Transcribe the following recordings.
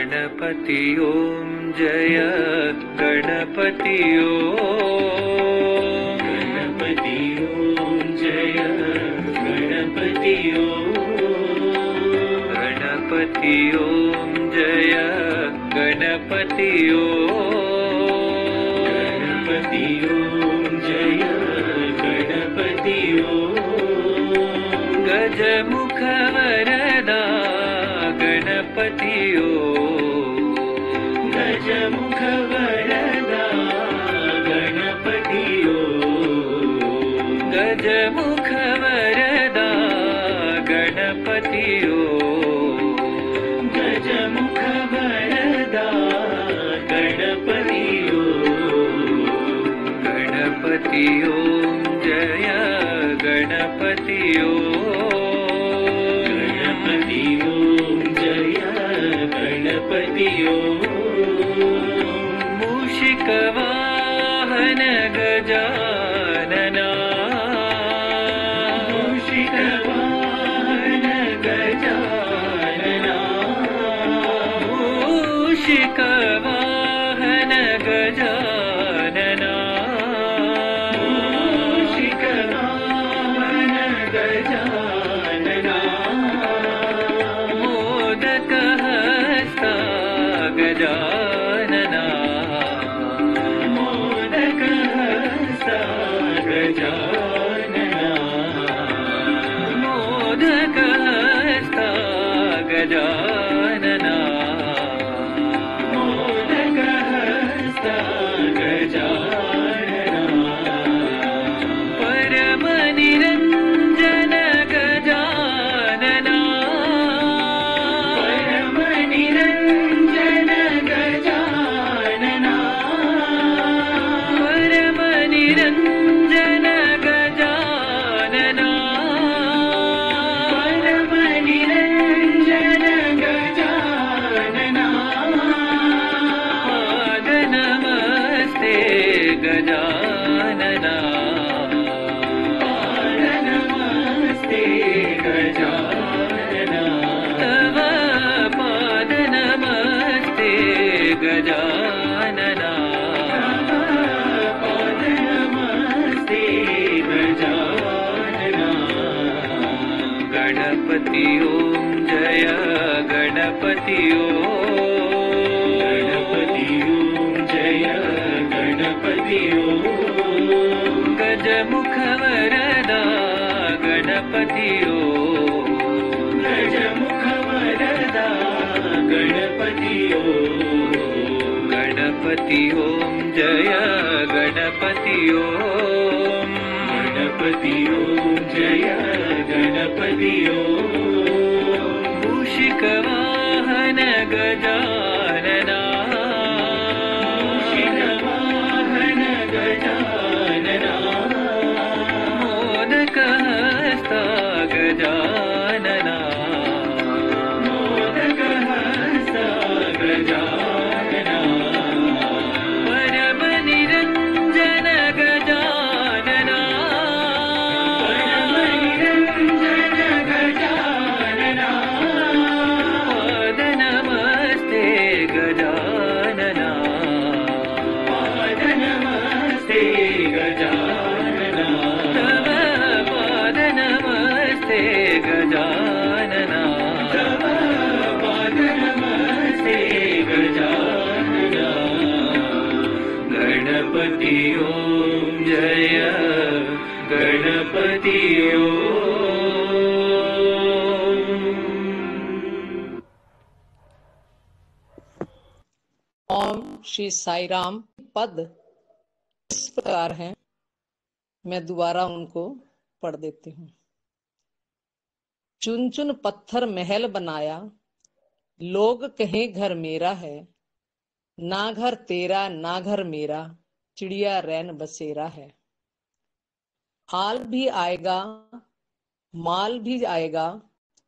गणपति ओम जय गणपति ओम गणपति ओम जय गणपति ओम गणपति ओम जय गणपति ओम गणपति ओम जय गणपति ओम गजमुख वरदा गणपति ओम गजमुख वरदा गणपति ओम गजमुख वरदा गणपति ओम गजमुख वरदा गणपति ओम गणपति ओम जय गणपति ओम गणपति ओम जय गणपति ओम मूषिक वाहन गजानना मूषिक वाहन गजानना मूषिक वाहन गजानना मूषिक वाहन गजानना मोदक हस्ता गजानना मोदक हस्ता गजानना मोदक हस्ता गजानना मोदक हस्ता गजानना परम निरंजन गजानना परम निरंजन गजानना परम निरंजन गजानना परम निरंजन गजानना पाद नमस्ते गजानना पाद नमस्ते गजानना तव पाद नमस्ते गजानना पाद नमस्ते गजानना गणपति ओम जय गणपति ओम गणपति ओम जय गणपति ओम गजमुख वरदा गणपति ओम गजमुख वरदा गणपति ओम गणपति ओम जय गणपति ओम गणपति ओम जय गणपति ओम मूषिक वाहन गजानना मूषिक वाहन गजानना मोदक हस्ता गजानना मोदक हस्ता गजानना परम निरंजन गजानना परम निरंजन गजानना पाद नमस्ते गजानना पाद नमस्ते गजानना तव पाद नमस्ते गजानना तव पाद नमस्ते गजानना गणपति ओम जय गणपति ओम श्री साई राम पद इस प्रकार हैं। मैं दोबारा उनको पढ़ देती हूँ। चुन चुन पत्थर महल बनाया, लोग कहें घर मेरा है, ना घर तेरा ना घर मेरा, चिड़िया रैन बसेरा है। आल भी आएगा माल भी आएगा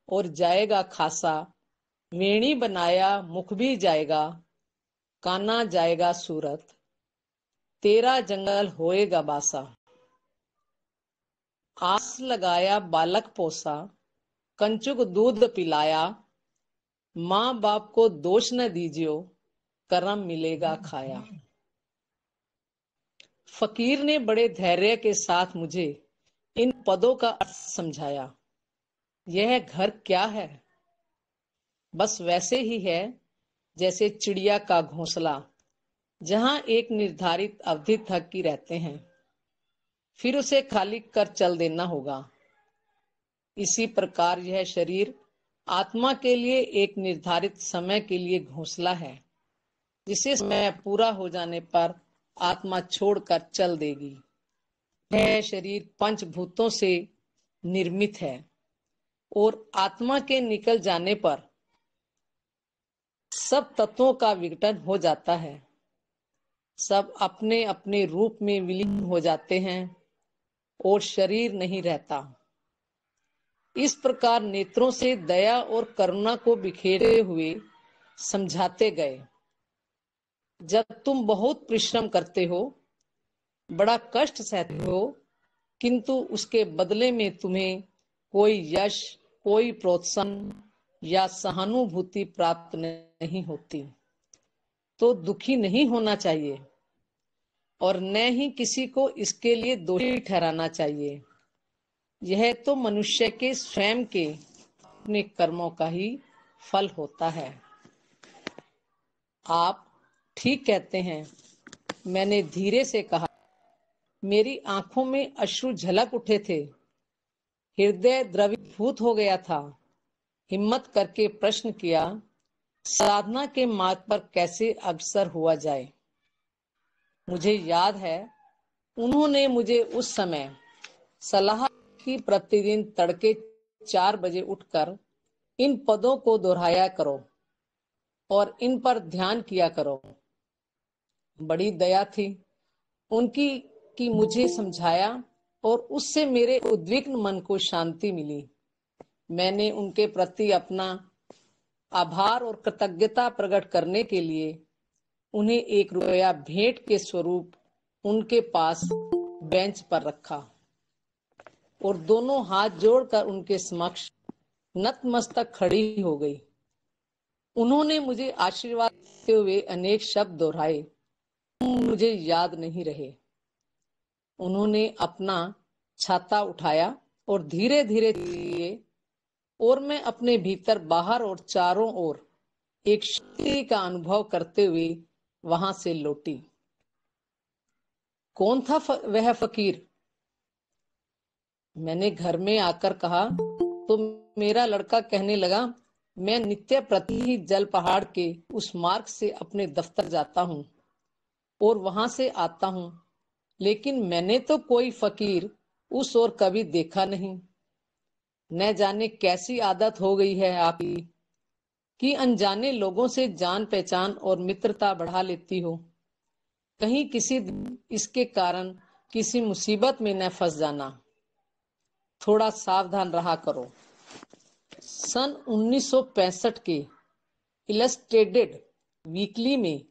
और जाएगा खासा, वेणी बनाया मुख भी जाएगा, काना जाएगा सूरत, तेरा जंगल होएगा बासा। आस लगाया बालक पोसा, कंचुक दूध पिलाया, माँ बाप को दोष न दीजियो, कर्म मिलेगा खाया। फकीर ने बड़े धैर्य के साथ मुझे इन पदों का अर्थ समझाया। यह घर क्या है? बस वैसे ही है जैसे चिड़िया का घोंसला, जहां एक निर्धारित अवधि तक ही रहते हैं, फिर उसे खाली कर चल देना होगा। इसी प्रकार यह शरीर आत्मा के लिए एक निर्धारित समय के लिए घोंसला है, जिसे समय पूरा हो जाने पर आत्मा छोड़कर चल देगी। यह शरीर पंचभूतों से निर्मित है और आत्मा के निकल जाने पर सब तत्वों का विघटन हो जाता है। सब अपने अपने रूप में विलीन हो जाते हैं और शरीर नहीं रहता। इस प्रकार नेत्रों से दया और करुणा को बिखेरे हुए समझाते गए। जब तुम बहुत परिश्रम करते हो, बड़ा कष्ट सहते हो, किंतु उसके बदले में तुम्हें कोई यश, कोई प्रोत्साहन या सहानुभूति प्राप्त नहीं होती, तो दुखी नहीं होना चाहिए और न ही किसी को इसके लिए दोषी ठहराना चाहिए। यह तो मनुष्य के स्वयं के अपने कर्मों का ही फल होता है। आप ठीक कहते हैं, मैंने धीरे से कहा। मेरी आंखों में अश्रु झलक उठे थे, हृदय द्रवीभूत हो गया था। हिम्मत करके प्रश्न किया, साधना के मार्ग पर कैसे अग्रसर हुआ जाए? मुझे याद है, उन्होंने मुझे उस समय सलाह की, प्रतिदिन तड़के 4 बजे उठकर इन पदों को दोहराया करो और इन पर ध्यान किया करो। बड़ी दया थी उनकी कि मुझे समझाया और उससे मेरे उद्विग्न मन को शांति मिली। मैंने उनके प्रति अपना आभार और कृतज्ञता प्रकट करने के लिए उन्हें 1 रुपया भेंट के स्वरूप उनके पास बेंच पर रखा और दोनों हाथ जोड़कर उनके समक्ष नतमस्तक खड़ी हो गई। उन्होंने मुझे आशीर्वाद देते हुए अनेक शब्द दोहराए, मुझे याद नहीं रहे। उन्होंने अपना छाता उठाया और धीरे धीरे दिए और मैं अपने भीतर, बाहर और चारों ओर एक शक्ति का अनुभव करते हुए वहां से लौटी। कौन था वह फकीर? मैंने घर में आकर कहा तो मेरा लड़का कहने लगा, मैं नित्य प्रति ही जल पहाड़ के उस मार्ग से अपने दफ्तर जाता हूँ और वहां से आता हूँ, लेकिन मैंने तो कोई फकीर उस ओर कभी देखा नहीं। न जाने कैसी आदत हो गई है आपकी कि अनजाने लोगों से जान पहचान और मित्रता बढ़ा लेती हो। कहीं किसी दिन इसके कारण किसी मुसीबत में न फंस जाना। थोड़ा सावधान रहा करो। सन 1965 के इलस्ट्रेटेड वीकली में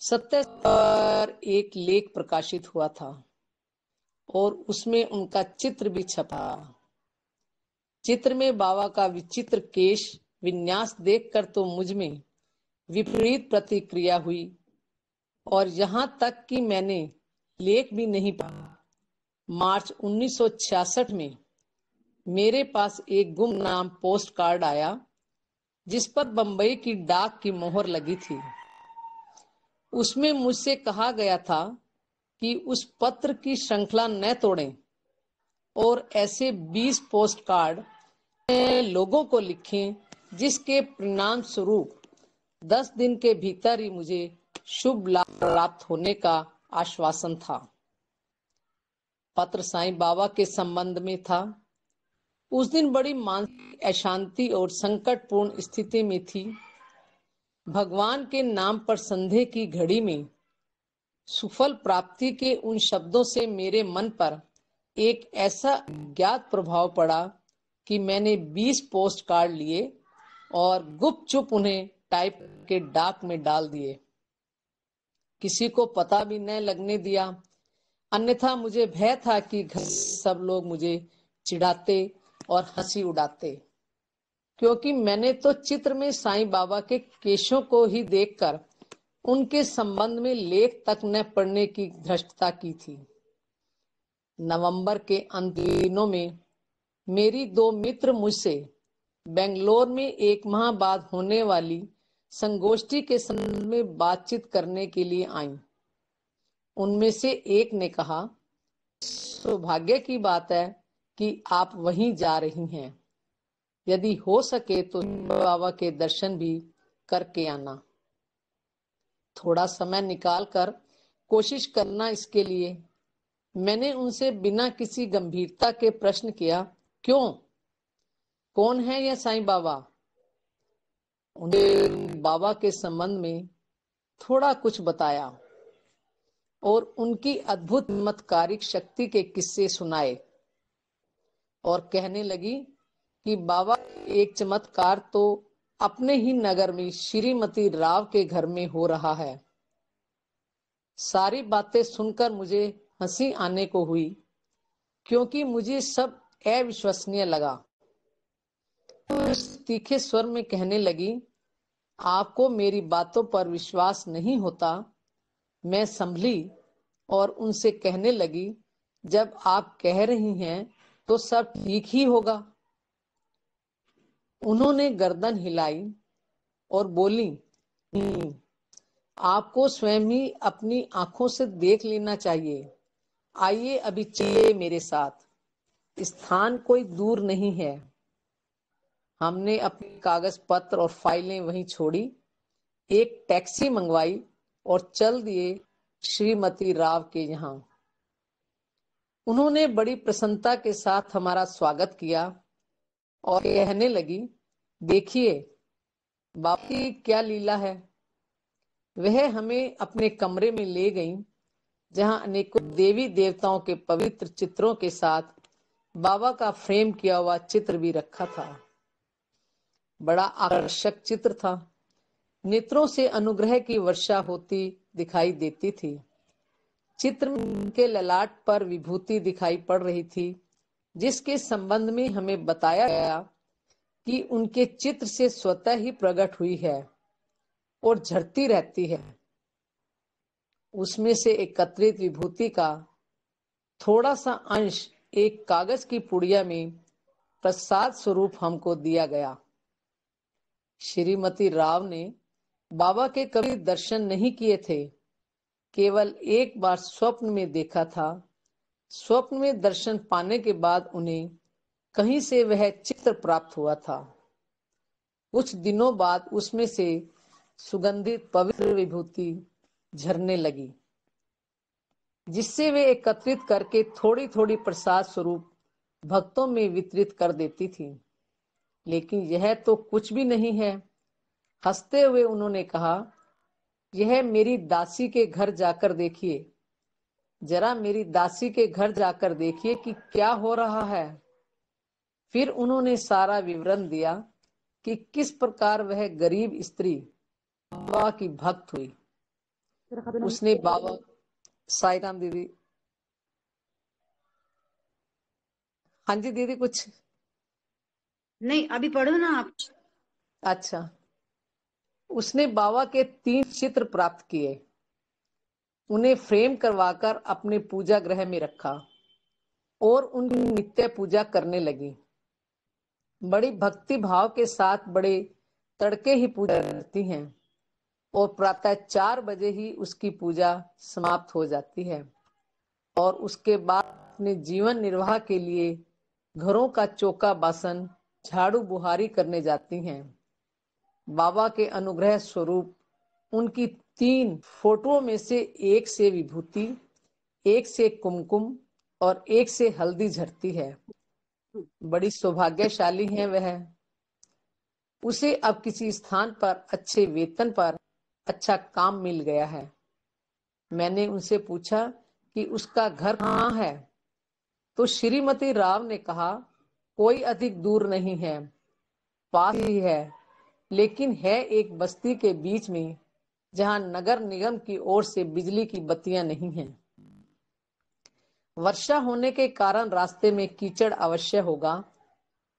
सत्य पर एक लेख प्रकाशित हुआ था और उसमें उनका चित्र भी छपा। चित्र में बाबा का विचित्र केश विन्यास देखकर तो मुझ में विपरीत प्रतिक्रिया हुई और यहां तक कि मैंने लेख भी नहीं पढ़ा। मार्च 1966 में मेरे पास एक गुमनाम पोस्ट कार्ड आया जिस पर बंबई की डाक की मोहर लगी थी। उसमें मुझसे कहा गया था कि उस पत्र की श्रृंखला न तोड़ें और ऐसे 20 पोस्ट कार्ड लोगों को लिखें जिसके परिणाम स्वरूप 10 दिन के भीतर ही मुझे शुभ लाभ प्राप्त होने का आश्वासन था। पत्र साईं बाबा के संबंध में था। उस दिन बड़ी मानसिक अशांति और संकटपूर्ण स्थिति में थी। भगवान के नाम पर संदेह की घड़ी में सुफल प्राप्ति के उन शब्दों से मेरे मन पर एक ऐसा ज्ञात प्रभाव पड़ा कि मैंने 20 पोस्ट कार्ड लिए और गुपचुप उन्हें टाइप के डाक में डाल दिए। किसी को पता भी न लगने दिया, अन्यथा मुझे भय था कि घर सब लोग मुझे चिढ़ाते और हंसी उड़ाते। क्योंकि मैंने तो चित्र में साईं बाबा के केशों को ही देखकर उनके संबंध में लेख तक न पढ़ने की धृष्टता की थी। नवंबर के अंतिम दिनों में मेरी दो मित्र मुझसे बेंगलोर में 1 माह बाद होने वाली संगोष्ठी के संबंध में बातचीत करने के लिए आईं। उनमें से एक ने कहा, सौभाग्य की बात है कि आप वहीं जा रही हैं। यदि हो सके तो बाबा के दर्शन भी करके आना। थोड़ा समय निकालकर कोशिश करना इसके लिए। मैंने उनसे बिना किसी गंभीरता के प्रश्न किया, क्यों? कौन है यह साईं बाबा? उन्हें बाबा के संबंध में थोड़ा कुछ बताया और उनकी अद्भुत चमत्कारिक शक्ति के किस्से सुनाए और कहने लगी कि बाबा एक चमत्कार तो अपने ही नगर में श्रीमती राव के घर में हो रहा है। सारी बातें सुनकर मुझे हंसी आने को हुई, क्योंकि मुझे सब अविश्वसनीय लगा। उस तीखे स्वर में कहने लगी, आपको मेरी बातों पर विश्वास नहीं होता? मैं संभली और उनसे कहने लगी, जब आप कह रही हैं तो सब ठीक ही होगा। उन्होंने गर्दन हिलाई और बोली, आपको स्वयं ही अपनी आंखों से देख लेना चाहिए। आइए अभी चलिए मेरे साथ। स्थान कोई दूर नहीं है। हमने अपने कागज पत्र और फाइलें वहीं छोड़ी, एक टैक्सी मंगवाई और चल दिए श्रीमती राव के यहाँ। उन्होंने बड़ी प्रसन्नता के साथ हमारा स्वागत किया और कहने लगी, देखिए बाबा की क्या लीला है। वह हमें अपने कमरे में ले गई, जहां अनेकों देवी देवताओं के पवित्र चित्रों के साथ बाबा का फ्रेम किया हुआ चित्र भी रखा था। बड़ा आकर्षक चित्र था। नेत्रों से अनुग्रह की वर्षा होती दिखाई देती थी। चित्र के ललाट पर विभूति दिखाई पड़ रही थी, जिसके संबंध में हमें बताया गया कि उनके चित्र से स्वतः ही प्रकट हुई है और झरती रहती है। उसमें से एकत्रित विभूति का थोड़ा सा अंश एक कागज की पुड़िया में प्रसाद स्वरूप हमको दिया गया। श्रीमती राव ने बाबा के कभी दर्शन नहीं किए थे, केवल एक बार स्वप्न में देखा था। स्वप्न में दर्शन पाने के बाद उन्हें कहीं से वह चित्र प्राप्त हुआ था। कुछ दिनों बाद उसमें से सुगंधित पवित्र विभूति झरने लगी, जिससे वे एकत्रित करके थोड़ी थोड़ी प्रसाद स्वरूप भक्तों में वितरित कर देती थी। लेकिन यह तो कुछ भी नहीं है। हंसते हुए उन्होंने कहा, यह मेरी दासी के घर जाकर देखिए। जरा मेरी दासी के घर जाकर देखिए कि क्या हो रहा है। फिर उन्होंने सारा विवरण दिया कि किस प्रकार वह गरीब स्त्री बाबा की भक्त हुई। उसने बाबा, साई राम दीदी। हाँ जी दीदी, कुछ नहीं, अभी पढ़ो ना आप। अच्छा। उसने बाबा के 3 चित्र प्राप्त किए, उन्हें फ्रेम करवाकर अपने पूजा गृह में रखा और उनकी नित्य पूजा करने लगी। बड़ी भक्ति भाव के साथ बड़े तड़के ही पूजा करती हैं और प्रातः 4 बजे ही उसकी पूजा समाप्त हो जाती है और उसके बाद अपने जीवन निर्वाह के लिए घरों का चौका बासन झाड़ू बुहारी करने जाती हैं। बाबा के अनुग्रह स्वरूप उनकी 3 फोटोओं में से एक से विभूति, एक से कुमकुम और एक से हल्दी झरती है। बड़ी सौभाग्यशाली है वह। उसे अब किसी स्थान पर अच्छे वेतन पर अच्छा काम मिल गया है। मैंने उनसे पूछा कि उसका घर कहाँ है, तो श्रीमती राव ने कहा, कोई अधिक दूर नहीं है, पास ही है, लेकिन है एक बस्ती के बीच में, जहां नगर निगम की ओर से बिजली की बत्तियां नहीं हैं। वर्षा होने के कारण रास्ते में कीचड़ अवश्य होगा।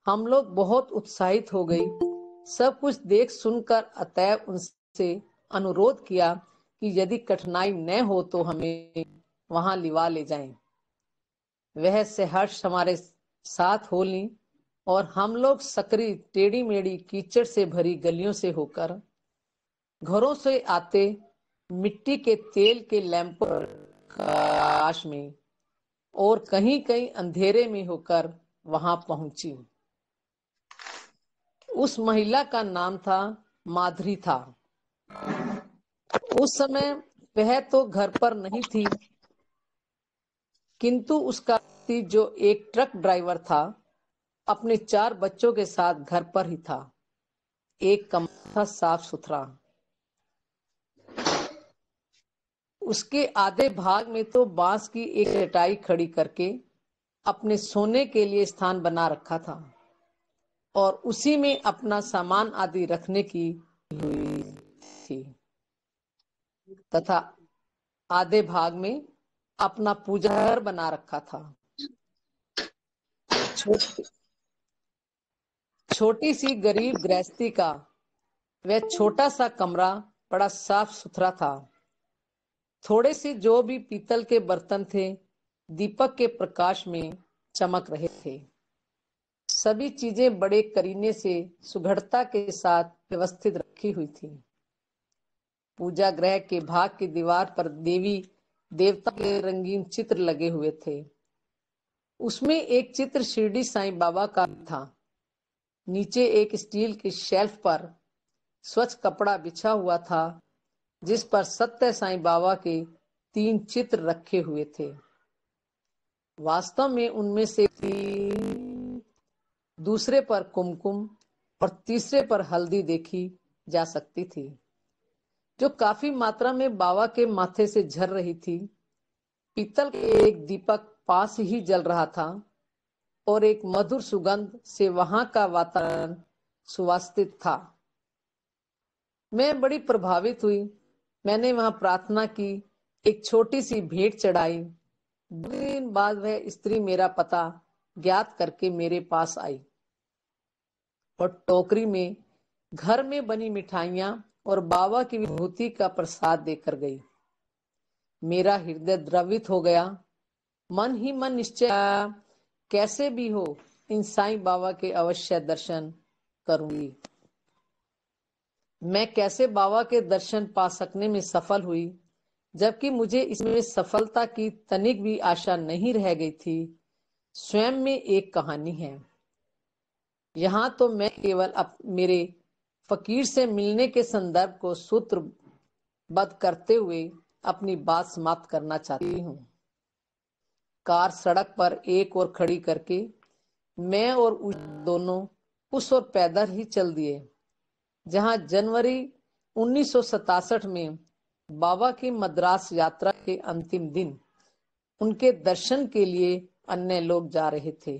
हम लोग बहुत उत्साहित हो गई। सब कुछ देख सुनकर अतएव उनसे अनुरोध किया कि यदि कठिनाई न हो तो हमें वहां लिवा ले जाएं। वह सहर्ष हमारे साथ हो ली और हम लोग सकरी टेढ़ी मेढ़ी कीचड़ से भरी गलियों से होकर घरों से आते मिट्टी के तेल के लैंपों प्रकाश में और कहीं कहीं अंधेरे में होकर वहां पहुंची। उस महिला का नाम था माधुरी था। उस समय वह तो घर पर नहीं थी, किंतु उसका पति जो एक ट्रक ड्राइवर था अपने 4 बच्चों के साथ घर पर ही था। एक कमरा था साफ सुथरा। उसके आधे भाग में तो बांस की एक चटाई खड़ी करके अपने सोने के लिए स्थान बना रखा था और उसी में अपना सामान आदि रखने की हुई थी, तथा आधे भाग में अपना पूजा घर बना रखा था। छोटी सी गरीब गृहस्थी का वह छोटा सा कमरा बड़ा साफ सुथरा था। थोड़े से जो भी पीतल के बर्तन थे दीपक के प्रकाश में चमक रहे थे। सभी चीजें बड़े करीने से सुघड़ता के साथ व्यवस्थित रखी हुई थी। पूजा गृह के भाग की दीवार पर देवी देवता के रंगीन चित्र लगे हुए थे। उसमें एक चित्र शिरडी साईं बाबा का था। नीचे एक स्टील की शेल्फ पर स्वच्छ कपड़ा बिछा हुआ था जिस पर सत्य साईं बाबा के 3 चित्र रखे हुए थे। वास्तव में उनमें से दूसरे पर कुमकुम और तीसरे पर हल्दी देखी जा सकती थी, जो काफी मात्रा में बाबा के माथे से झर रही थी। पीतल के एक दीपक पास ही जल रहा था और एक मधुर सुगंध से वहां का वातावरण सुवासित था। मैं बड़ी प्रभावित हुई। मैंने वहां प्रार्थना की, एक छोटी सी भेंट चढ़ाई। 2 दिन बाद वह स्त्री मेरा पता ज्ञात करके मेरे पास आई और टोकरी में घर में बनी मिठाइयां और बाबा की विभूति का प्रसाद देकर गई। मेरा हृदय द्रवित हो गया। मन ही मन निश्चय कैसे भी हो इन साईं बाबा के अवश्य दर्शन करूंगी। मैं कैसे बाबा के दर्शन पा सकने में सफल हुई, जबकि मुझे इसमें सफलता की तनिक भी आशा नहीं रह गई थी, स्वयं में एक कहानी है। यहाँ तो मैं केवल मेरे फकीर से मिलने के संदर्भ को सूत्रबद्ध करते हुए अपनी बात समाप्त करना चाहती हूँ। कार सड़क पर एक और खड़ी करके मैं और दोनों उस ओर पैदल ही चल दिए जहां जनवरी 1967 में बाबा की मद्रास यात्रा के अंतिम दिन उनके दर्शन के लिए अन्य लोग जा रहे थे।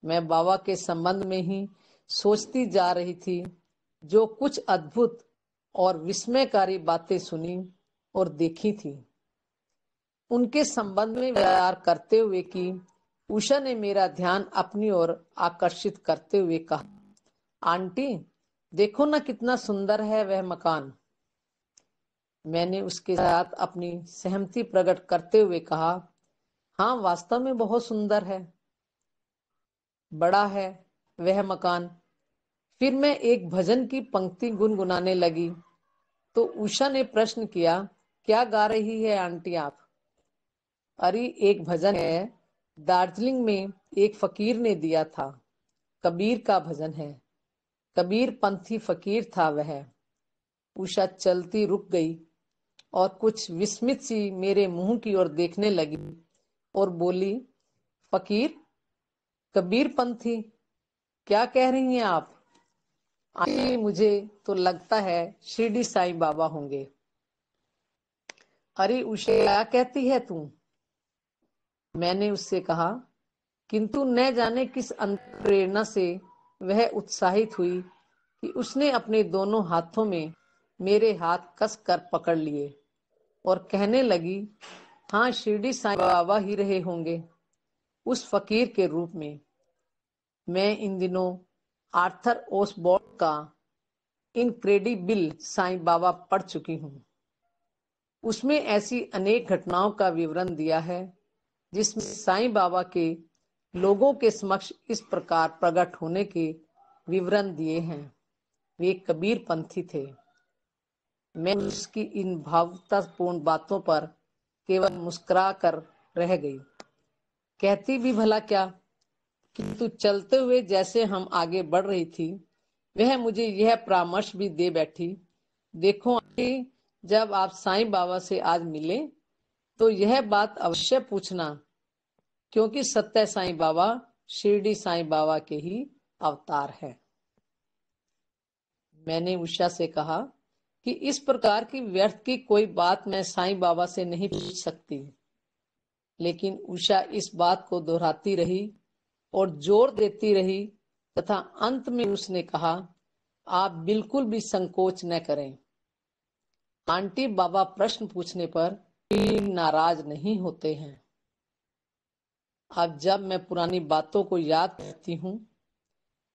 मैं बाबा के संबंध में ही सोचती जा रही थी, जो कुछ अद्भुत और विस्मयकारी बातें सुनी और देखी थी। उनके संबंध में विचार करते हुए कि उषा ने मेरा ध्यान अपनी ओर आकर्षित करते हुए कहा, आंटी देखो ना कितना सुंदर है वह मकान। मैंने उसके साथ अपनी सहमति प्रकट करते हुए कहा, हाँ वास्तव में बहुत सुंदर है, बड़ा है वह मकान। फिर मैं एक भजन की पंक्ति गुनगुनाने लगी तो उषा ने प्रश्न किया, क्या गा रही है आंटी आप? अरे एक भजन है, दार्जिलिंग में एक फकीर ने दिया था, कबीर का भजन है। कबीर पंथी फकीर था वह। उषा चलती रुक गई और कुछ विस्मित सी मेरे मुंह की ओर देखने लगी और बोली, फकीर, कबीर पंथी, क्या कह रही हैं आप? आंटी मुझे तो लगता है शिरडी साईं बाबा होंगे। अरे उषा क्या कहती है तू? मैंने उससे कहा, किंतु न जाने किस प्रेरणा से वह उत्साहित हुई कि उसने अपने दोनों हाथों में मेरे हाथ कस कर पकड़ लिए और कहने लगी, हाँ शिरडी साईं बाबा ही रहे होंगे उस फकीर के रूप में। मैं इन दिनों आर्थर ओसबॉर्न का इनक्रेडिबल साईं बाबा पढ़ चुकी हूँ। उसमें ऐसी अनेक घटनाओं का विवरण दिया है जिसमें साईं बाबा के लोगों के समक्ष इस प्रकार प्रकट होने के विवरण दिए हैं। वे कबीर पंथी थे। मैं उसकी इन भावुकतापूर्ण बातों पर केवल मुस्कुरा कर रह गई। कहती भी भला क्या, किंतु चलते हुए जैसे हम आगे बढ़ रही थी, वह मुझे यह परामर्श भी दे बैठी, देखो आंटी, जब आप साईं बाबा से आज मिले तो यह बात अवश्य पूछना, क्योंकि सत्य साईं बाबा शिरडी साईं बाबा के ही अवतार है। मैंने उषा से कहा कि इस प्रकार की व्यर्थ की कोई बात मैं साईं बाबा से नहीं पूछ सकती, लेकिन उषा इस बात को दोहराती रही और जोर देती रही तथा अंत में उसने कहा, आप बिल्कुल भी संकोच न करें। आंटी, बाबा प्रश्न पूछने पर नाराज नहीं होते हैं। अब जब मैं पुरानी बातों को याद करती हूँ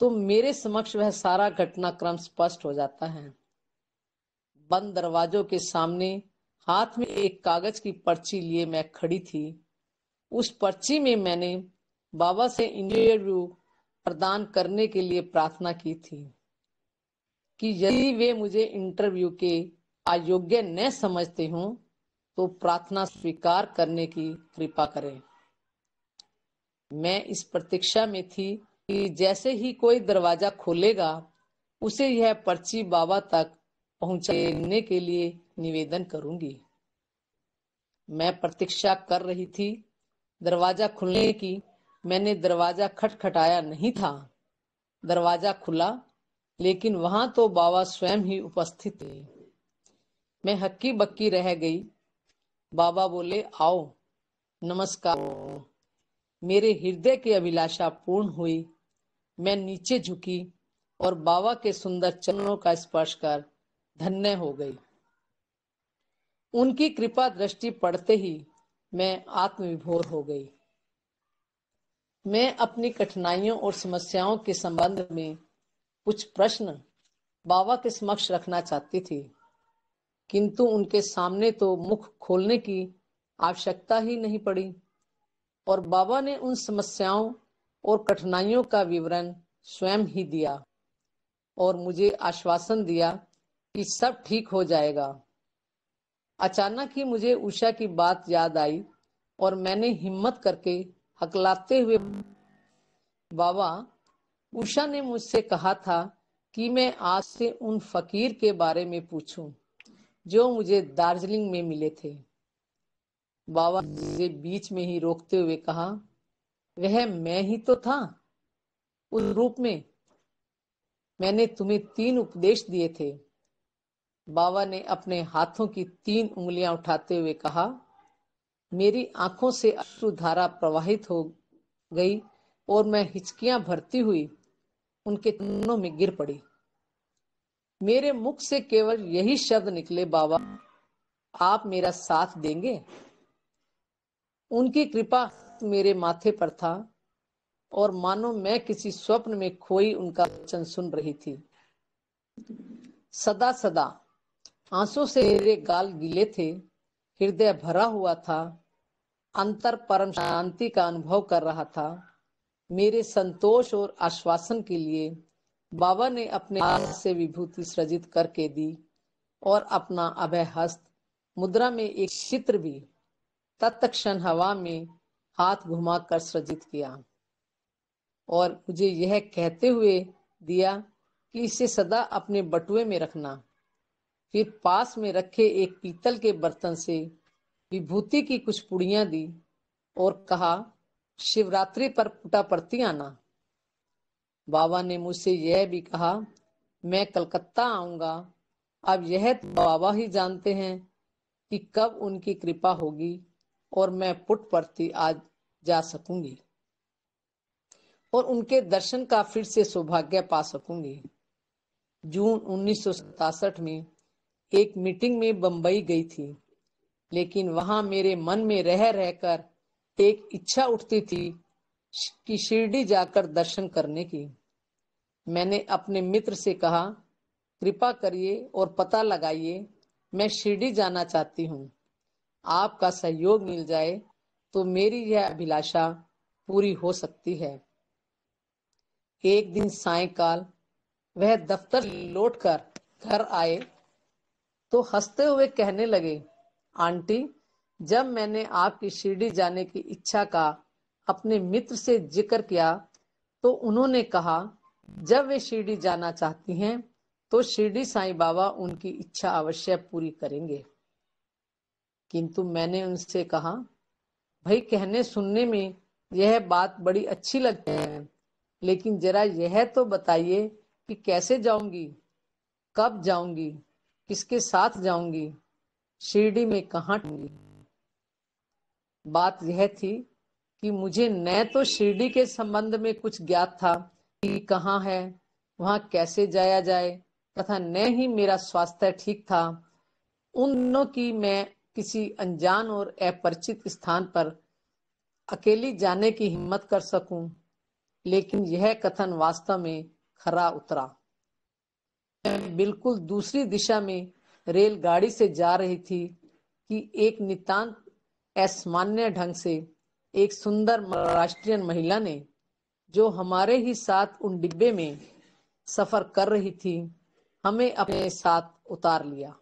तो मेरे समक्ष वह सारा घटनाक्रम स्पष्ट हो जाता है। बंद दरवाजों के सामने हाथ में एक कागज की पर्ची लिए मैं खड़ी थी। उस पर्ची में मैंने बाबा से इंटरव्यू प्रदान करने के लिए प्रार्थना की थी कि यदि वे मुझे इंटरव्यू के अयोग्य न समझते हों तो प्रार्थना स्वीकार करने की कृपा करें। मैं इस प्रतीक्षा में थी कि जैसे ही कोई दरवाजा खोलेगा उसे यह पर्ची बाबा तक पहुंचाने के लिए निवेदन करूंगी। मैं प्रतीक्षा कर रही थी दरवाजा खुलने की। मैंने दरवाजा खटखटाया नहीं था। दरवाजा खुला, लेकिन वहां तो बाबा स्वयं ही उपस्थित थे। मैं हक्की बक्की रह गई। बाबा बोले, आओ। नमस्कार। मेरे हृदय की अभिलाषा पूर्ण हुई। मैं नीचे झुकी और बाबा के सुंदर चरणों का स्पर्श कर धन्य हो गई। उनकी कृपा दृष्टि पड़ते ही मैं आत्मविभोर हो गई। मैं अपनी कठिनाइयों और समस्याओं के संबंध में कुछ प्रश्न बाबा के समक्ष रखना चाहती थी, किंतु उनके सामने तो मुख खोलने की आवश्यकता ही नहीं पड़ी और बाबा ने उन समस्याओं और कठिनाइयों का विवरण स्वयं ही दिया और मुझे आश्वासन दिया कि सब ठीक हो जाएगा। अचानक ही मुझे उषा की बात याद आई और मैंने हिम्मत करके हकलाते हुए, बाबा, उषा ने मुझसे कहा था कि मैं आज से उन फकीर के बारे में पूछूं जो मुझे दार्जिलिंग में मिले थे। बाबा ने मुझे बीच में ही रोकते हुए कहा, वह मैं ही तो था उस रूप में। मैंने तुम्हें 3 उपदेश दिए थे। बाबा ने अपने हाथों की 3 उंगलियां उठाते हुए कहा, मेरी आंखों से अश्रुधारा प्रवाहित हो गई और मैं हिचकियां भरती हुई उनके चरणों में गिर पड़ी। मेरे मुख से केवल यही शब्द निकले, बाबा, आप मेरा साथ देंगे? उनकी कृपा मेरे माथे पर था और मानो मैं किसी स्वप्न में खोई उनका वचन सुन रही थी। सदा सदा आंसू से मेरे गाल गीले थे, हृदय भरा हुआ था, अंतर परम शांति का अनुभव कर रहा था। मेरे संतोष और आश्वासन के लिए बाबा ने अपने हाथ से विभूति सृजित करके दी और अपना अभय हस्त मुद्रा में एक चित्र भी तत्क्षण हवा में हाथ घुमाकर सृजित किया और मुझे यह कहते हुए दिया कि इसे सदा अपने बटुए में रखना। फिर पास में रखे एक पीतल के बर्तन से विभूति की कुछ पुड़ियां दी और कहा, शिवरात्रि पर पुटापर्ती आना। बाबा ने मुझसे यह भी कहा, मैं कलकत्ता आऊंगा। अब यह तो बाबा ही जानते हैं कि कब उनकी कृपा होगी और मैं पुटपर्ती आज जा सकूंगी और उनके दर्शन का फिर से सौभाग्य पा सकूंगी। जून 1967 में एक मीटिंग में बंबई गई थी, लेकिन वहां मेरे मन में रह रहकर एक इच्छा उठती थी कि शिरडी जाकर दर्शन करने की। मैंने अपने मित्र से कहा, कृपा करिए और पता लगाइए, मैं शिरडी जाना चाहती हूँ। आपका सहयोग मिल जाए तो मेरी यह अभिलाषा पूरी हो सकती है। एक दिन सायंकाल वह दफ्तर से लौटकर घर आए तो हंसते हुए कहने लगे, आंटी, जब मैंने आपकी शिरडी जाने की इच्छा का अपने मित्र से जिक्र किया तो उन्होंने कहा, जब वे शिरडी जाना चाहती हैं तो शिरडी साईं बाबा उनकी इच्छा अवश्य पूरी करेंगे। किंतु मैंने उनसे कहा, भाई कहने सुनने में यह बात बड़ी अच्छी लगती है, लेकिन जरा यह तो बताइए कि कैसे जाऊंगी, कब जाऊंगी, किसके साथ जाऊंगी, शिरडी में कहाँ ठहरूंगी। बात यह थी कि मुझे न तो शिरडी के संबंध में कुछ ज्ञात था कि कहाँ है, वहां कैसे जाया जाए, तथा न ही मेरा स्वास्थ्य ठीक था उन दिनों की मैं किसी अनजान और अपरिचित स्थान पर अकेली जाने की हिम्मत कर सकूं। लेकिन यह कथन वास्तव में खरा उतरा। मैं बिल्कुल दूसरी दिशा में रेलगाड़ी से जा रही थी कि एक नितांत असामान्य ढंग से एक सुंदर महाराष्ट्रियन महिला ने, जो हमारे ही साथ उन डिब्बे में सफर कर रही थी, हमें अपने साथ उतार लिया।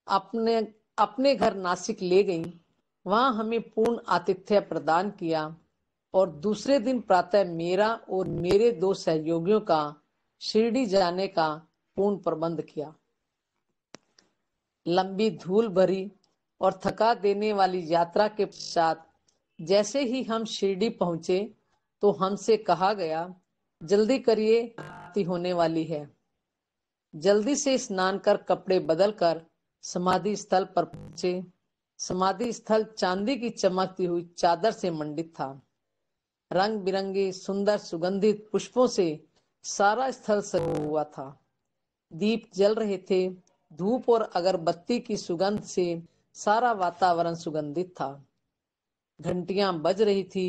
अपने अपने घर नासिक ले गई। वहां हमें पूर्ण आतिथ्य प्रदान किया और दूसरे दिन प्रातः मेरा और मेरे 2 सहयोगियों का शिरडी जाने का पूर्ण प्रबंध किया। लंबी धूल भरी और थका देने वाली यात्रा के पश्चात जैसे ही हम शिरडी पहुंचे तो हमसे कहा गया, जल्दी करिए, आरती होने वाली है। जल्दी से स्नान कर कपड़े बदलकर समाधि स्थल पर पहुंचे। समाधि स्थल चांदी की चमकती हुई चादर से मंडित था। रंग बिरंगे सुंदर सुगंधित पुष्पों से सारा स्थल सजा हुआ था। दीप जल रहे थे। धूप और अगरबत्ती की सुगंध से सारा वातावरण सुगंधित था। घंटियां बज रही थी।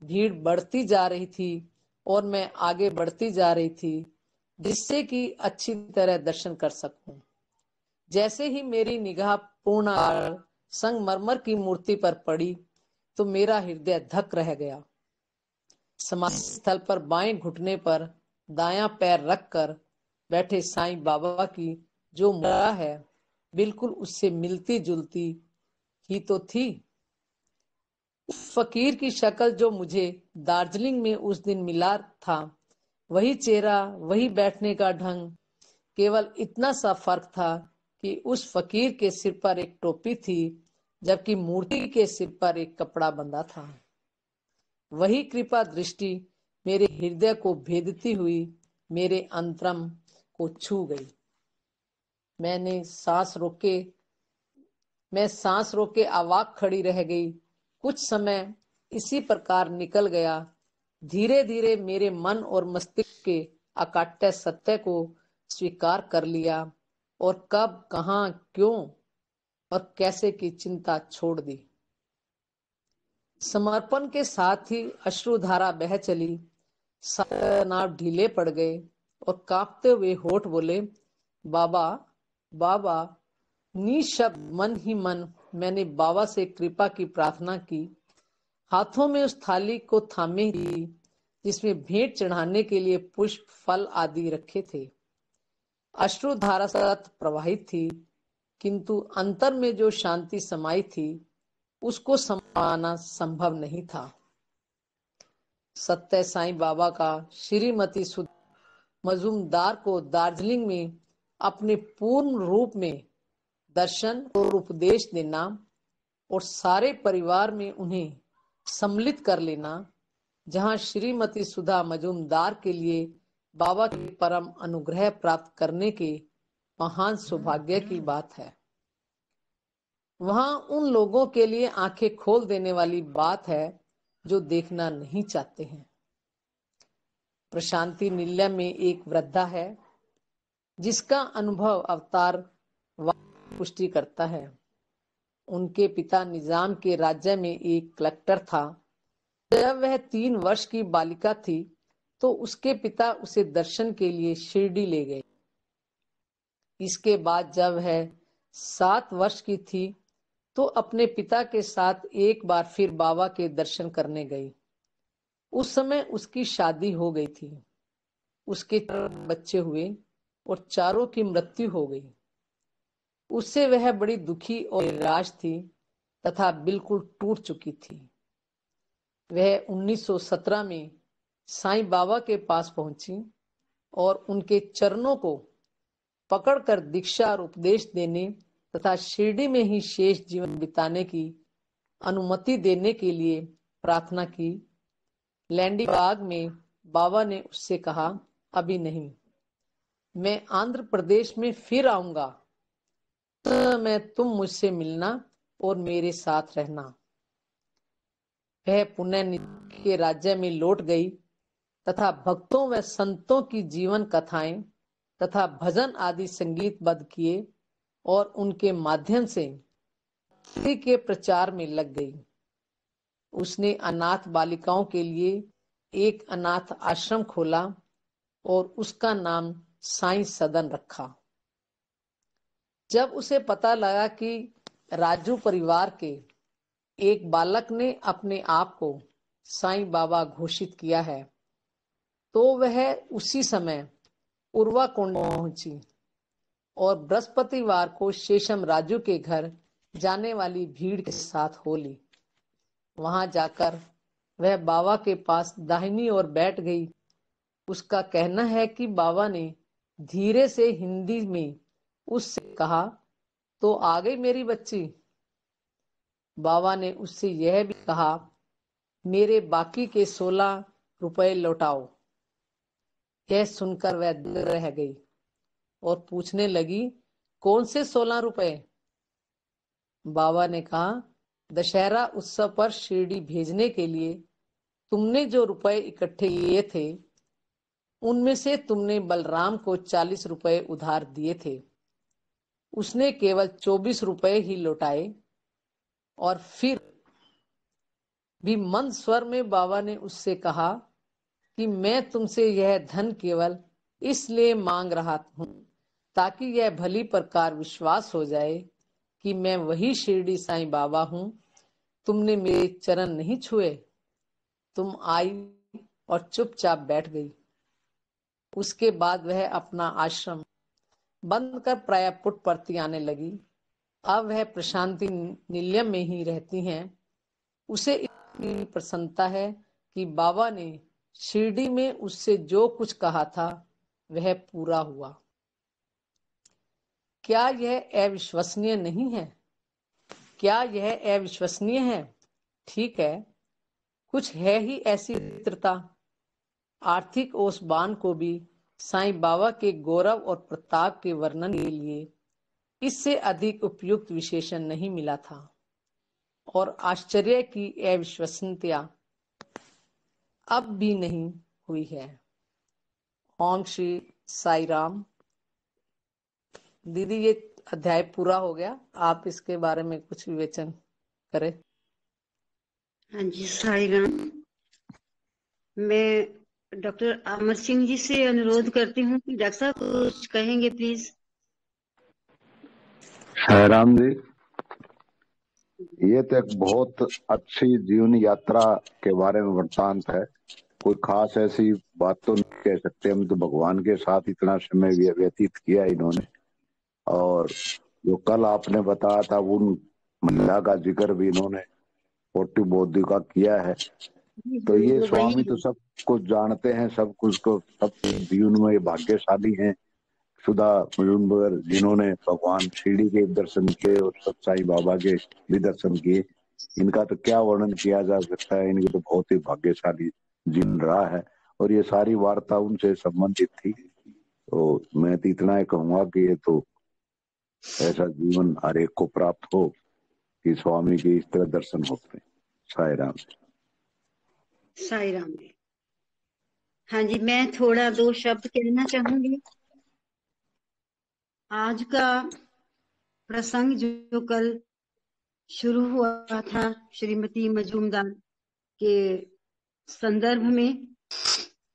भीड़ बढ़ती जा रही थी और मैं आगे बढ़ती जा रही थी, जिससे कि अच्छी तरह दर्शन कर सकूं। जैसे ही मेरी निगाह पूर्ण संगमरमर की मूर्ति पर पड़ी तो मेरा हृदय धक रह गया। समाधि स्थल पर बाएं घुटने पर दायां पैर रखकर बैठे साईं बाबा की जो मुद्रा है, बिल्कुल उससे मिलती जुलती ही तो थी। उस फकीर की शक्ल जो मुझे दार्जिलिंग में उस दिन मिला था, वही चेहरा, वही बैठने का ढंग। केवल इतना सा फर्क था कि उस फकीर के सिर पर एक टोपी थी, जबकि मूर्ति के सिर पर एक कपड़ा बंधा था। वही कृपा दृष्टि मेरे हृदय को भेदती हुई मेरे अंतरम को छू गई। मैं सांस रोके अवाक खड़ी रह गई। कुछ समय इसी प्रकार निकल गया। धीरे धीरे मेरे मन और मस्तिष्क के अकाट्य सत्य को स्वीकार कर लिया और कब, कहां, क्यों और कैसे की चिंता छोड़ दी। समर्पण के साथ ही अश्रुधारा बह चली। सारे नाव ढीले पड़ गए और कांपते हुए होठ बोले, बाबा, बाबा। निशब्द मन ही मन मैंने बाबा से कृपा की प्रार्थना की। हाथों में उस थाली को थामे थी जिसमें भेंट चढ़ाने के लिए पुष्प, फल आदि रखे थे। अश्रुधारा सतत प्रवाहित थी, किंतु अंतर में जो शांति समाई थी उसको समाना संभव नहीं था। सत्य साईं बाबा का श्रीमती सुधा मजूमदार को दार्जिलिंग में अपने पूर्ण रूप में दर्शन और उपदेश देना और सारे परिवार में उन्हें सम्मिलित कर लेना, जहां श्रीमती सुधा मजूमदार के लिए बाबा के परम अनुग्रह प्राप्त करने के महान सौभाग्य की बात है, वहां उन लोगों के लिए आंखें खोल देने वाली बात है जो देखना नहीं चाहते हैं। प्रशांति निलय में एक वृद्धा है जिसका अनुभव अवतार पुष्टि करता है। उनके पिता निजाम के राज्य में एक कलेक्टर था, जब वह 3 वर्ष की बालिका थी तो उसके पिता उसे दर्शन के लिए शिरडी ले गए। इसके बाद जब वह 7 वर्ष की थी तो अपने पिता के साथ एक बार फिर बाबा के दर्शन करने गई। उस समय उसकी शादी हो गई थी। उसके 4 बच्चे हुए और चारों की मृत्यु हो गई। उससे वह बड़ी दुखी और निराश थी तथा बिल्कुल टूट चुकी थी। वह 1917 में साईं बाबा के पास पहुंची और उनके चरणों को पकड़कर दीक्षा और उपदेश देने तथा शिरडी में ही शेष जीवन बिताने की अनुमति देने के लिए प्रार्थना की। लैंडी बाग में बाबा ने उससे कहा, अभी नहीं, मैं आंध्र प्रदेश में फिर आऊंगा तो मैं तुम मुझसे मिलना और मेरे साथ रहना। वह पुनः के राज्य में लौट गई तथा भक्तों व संतों की जीवन कथाएं तथा भजन आदि संगीतबद्ध किए और उनके माध्यम से भक्ति के प्रचार में लग गई। उसने अनाथ बालिकाओं के लिए एक अनाथ आश्रम खोला और उसका नाम साईं सदन रखा। जब उसे पता लगा कि राजू परिवार के एक बालक ने अपने आप को साईं बाबा घोषित किया है तो वह उसी समय उर्वाकुंड पहुंची और बृहस्पतिवार को शेषम राजू के घर जाने वाली भीड़ के साथ हो ली। वहां जाकर वह बाबा के पास दाहिनी ओर बैठ गई। उसका कहना है कि बाबा ने धीरे से हिंदी में उससे कहा, तो आ गई मेरी बच्ची। बाबा ने उससे यह भी कहा, मेरे बाकी के 16 रुपए लौटाओ। यह सुनकर वह दंग रह गई और पूछने लगी, कौन से 16 रुपए? बाबा ने कहा, दशहरा उत्सव पर शिरडी भेजने के लिए तुमने जो रुपए इकट्ठे किए थे उनमें से तुमने बलराम को 40 रुपए उधार दिए थे। उसने केवल 24 रुपए ही लौटाए। और फिर भी मंद स्वर में बाबा ने उससे कहा कि मैं तुमसे यह धन केवल इसलिए मांग रहा हूं ताकि यह भली प्रकार विश्वास हो जाए कि मैं वही शिरडी साईं बाबा हूं। तुमने मेरे चरण नहीं छुए। तुम आई और चुपचाप बैठ गई। उसके बाद वह अपना आश्रम बंद कर प्राय पुट्टपर्ती आने लगी। अब वह प्रशांति निलयम में ही रहती हैं। उसे इतनी प्रसन्नता है कि बाबा ने शिरडी में उससे जो कुछ कहा था वह पूरा हुआ। क्या यह अविश्वसनीय नहीं है? क्या यह अविश्वसनीय है? ठीक है, कुछ है ही ऐसी पवित्रता। आर्थिक ओसबान को भी साईं बाबा के गौरव और प्रताप के वर्णन के लिए इससे अधिक उपयुक्त विशेषण नहीं मिला था। और आश्चर्य की अविश्वसनीयता अब भी नहीं हुई है। ओम श्री साई राम। दीदी, ये अध्याय पूरा हो गया, आप इसके बारे में कुछ विवेचन करें। हाँ जी, साई राम। मैं डॉक्टर अमर सिंह जी से अनुरोध करती हूँ कि डॉक्टर साहब कुछ कहेंगे प्लीज। राम जी, ये तो एक बहुत अच्छी जीवन यात्रा के बारे में वृत्तांत है। कोई खास ऐसी बात तो नहीं कह सकते हम, तो भगवान के साथ इतना समय व्यतीत किया इन्होंने। और जो कल आपने बताया था उन महिला का जिक्र भी इन्होंने 40 बौद्धि का किया है। तो ये स्वामी तो सब कुछ जानते हैं, सब कुछ को, सब जीवन में भाग्यशाली हैं। सुधा मुजुम्बर जिन्होंने भगवान शिरडी के दर्शन किए और सब साईं बाबा के भी दर्शन किए, इनका तो क्या वर्णन किया जा सकता है। इनकी तो बहुत ही भाग्यशाली जीवन रहा है और ये सारी वार्ता उनसे संबंधित थी। तो मैं तो इतना ही कहूंगा कि ये तो ऐसा जीवन हर एक को प्राप्त हो कि स्वामी के इस तरह दर्शन होते हैं। साई राम। साई राम जी। हाँ जी, मैं थोड़ा 2 शब्द कहना चाहूंगी। आज का प्रसंग जो कल शुरू हुआ था श्रीमती मजूमदार के संदर्भ में,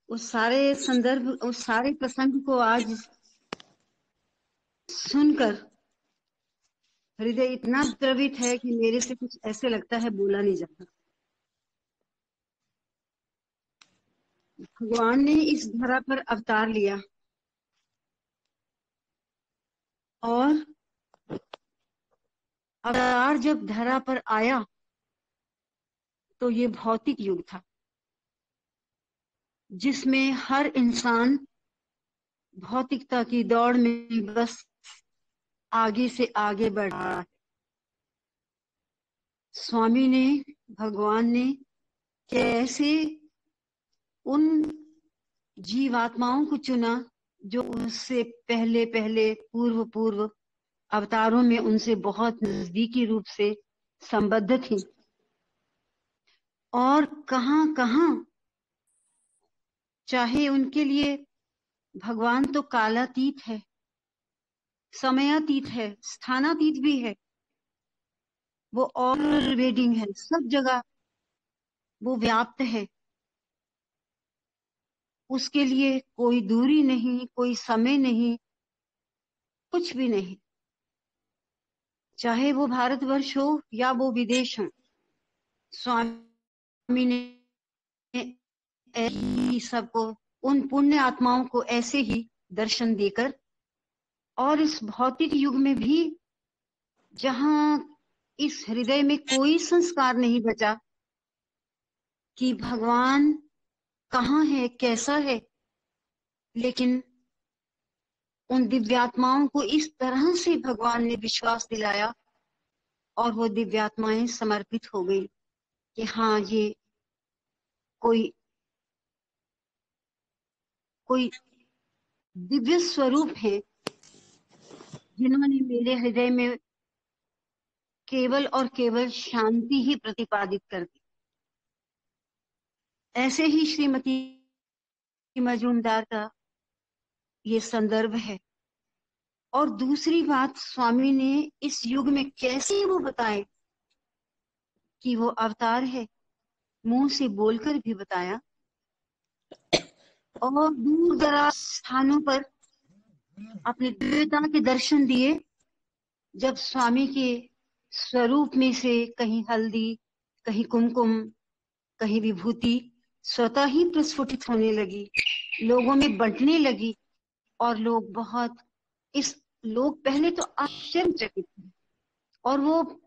उस सारे प्रसंग को आज सुनकर हृदय इतना द्रवित है कि मेरे से कुछ ऐसे लगता है बोला नहीं जाता। भगवान ने इस धरा पर अवतार लिया और अवतार जब धरा पर आया तो ये भौतिक युग था जिसमें हर इंसान भौतिकता की दौड़ में बस आगे से आगे बढ़ रहा है। स्वामी ने, भगवान ने कैसे उन जीवात्माओं को चुना जो उससे पहले पहले पूर्व अवतारों में उनसे बहुत नजदीकी रूप से संबद्ध थी, और कहां कहां चाहे उनके लिए भगवान तो कालातीत है, समयातीत है, स्थानातीत भी है, वो ऑल वेडिंग है, सब जगह वो व्याप्त है। उसके लिए कोई दूरी नहीं, कोई समय नहीं, कुछ भी नहीं। चाहे वो भारतवर्ष हो या वो विदेश हो, स्वामी ने सबको, उन पुण्य आत्माओं को ऐसे ही दर्शन देकर, और इस भौतिक युग में भी जहां इस हृदय में कोई संस्कार नहीं बचा कि भगवान कहाँ है, कैसा है, लेकिन उन दिव्यात्माओं को इस तरह से भगवान ने विश्वास दिलाया और वो दिव्यात्माएं समर्पित हो गई कि हाँ, ये कोई दिव्य स्वरूप है जिन्होंने मेरे हृदय में केवल और केवल शांति ही प्रतिपादित कर दी। ऐसे ही श्रीमती मजूमदार का ये संदर्भ है। और दूसरी बात, स्वामी ने इस युग में कैसे वो बताए कि वो अवतार है, मुंह से बोलकर भी बताया, और दूर दराज स्थानों पर अपने दिव्यता के दर्शन दिए। जब स्वामी के स्वरूप में से कहीं हल्दी, कहीं कुमकुम, कहीं विभूति स्वतः ही प्रस्फुटित होने लगी, लोगों में बंटने लगी, और लोग पहले तो आश्चर्यचकित थे और वो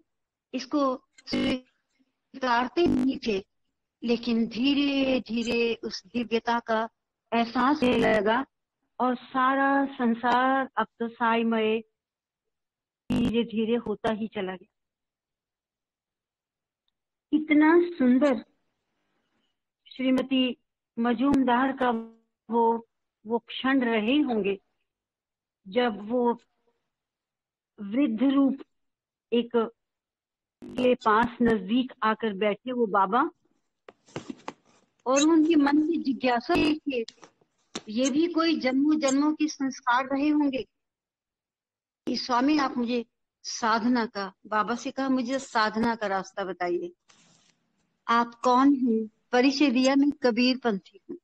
इसको स्वीकारते नहीं थे, लेकिन धीरे धीरे उस दिव्यता का एहसास होने लगा और सारा संसार अब तो साईमय धीरे धीरे होता ही चला गया। इतना सुंदर श्रीमती मजूमदार का वो क्षण रहे होंगे जब वो वृद्ध रूप एक के पास नजदीक आकर बैठे वो बाबा, और उनके मन की जिज्ञासा देखिए, ये भी कोई जन्मों जन्मों के संस्कार रहे होंगे कि स्वामी आप मुझे साधना का, बाबा से कहा मुझे साधना का रास्ता बताइए, आप कौन हैं? परिचय दिया, मैं कबीर पंथी हूँ।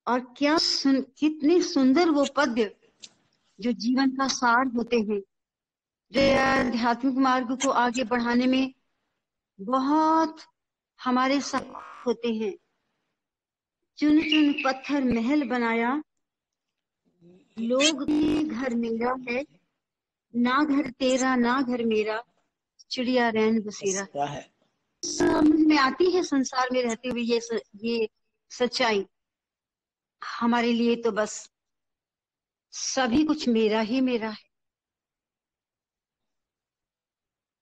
और कितने सुंदर वो पद्य जो जीवन का सार होते हैं, जो आध्यात्मिक मार्ग को आगे बढ़ाने में बहुत हमारे साथ होते हैं। चुन चुन पत्थर महल बनाया, लोग के घर मेरा है, ना घर तेरा ना घर मेरा, चिड़िया रैन बसेरा है। समझ में आती है संसार में रहते हुए ये सच्चाई। हमारे लिए तो बस सभी कुछ मेरा ही मेरा है।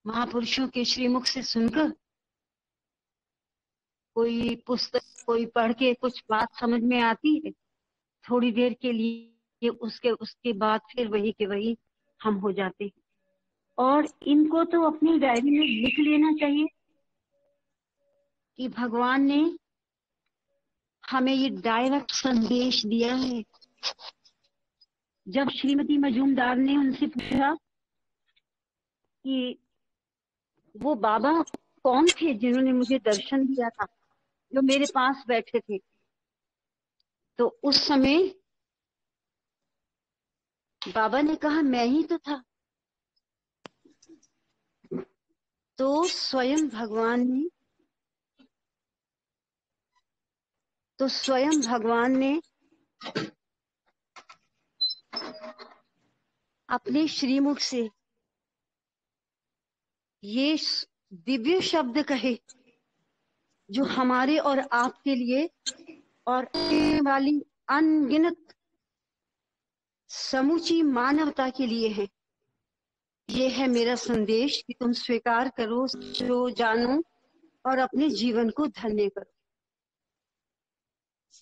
महापुरुषों के श्रीमुख से सुनकर कोई पुस्तक कोई पढ़ के कुछ बात समझ में आती है, थोड़ी देर के लिए उसके बाद फिर वही के वही हम हो जाते हैं। और इनको तो अपनी डायरी में लिख लेना चाहिए कि भगवान ने हमें ये डायरेक्ट संदेश दिया है। जब श्रीमती मजूमदार ने उनसे पूछा कि वो बाबा कौन थे जिन्होंने मुझे दर्शन दिया था, जो मेरे पास बैठे थे। तो उस समय बाबा ने कहा मैं ही तो था। तो स्वयं भगवान ने अपने श्रीमुख से ये दिव्य शब्द कहे, जो हमारे और आपके लिए और आने वाली अनगिनत समूची मानवता के लिए है। ये है मेरा संदेश कि तुम स्वीकार करो, जो जानो और अपने जीवन को धन्य करो।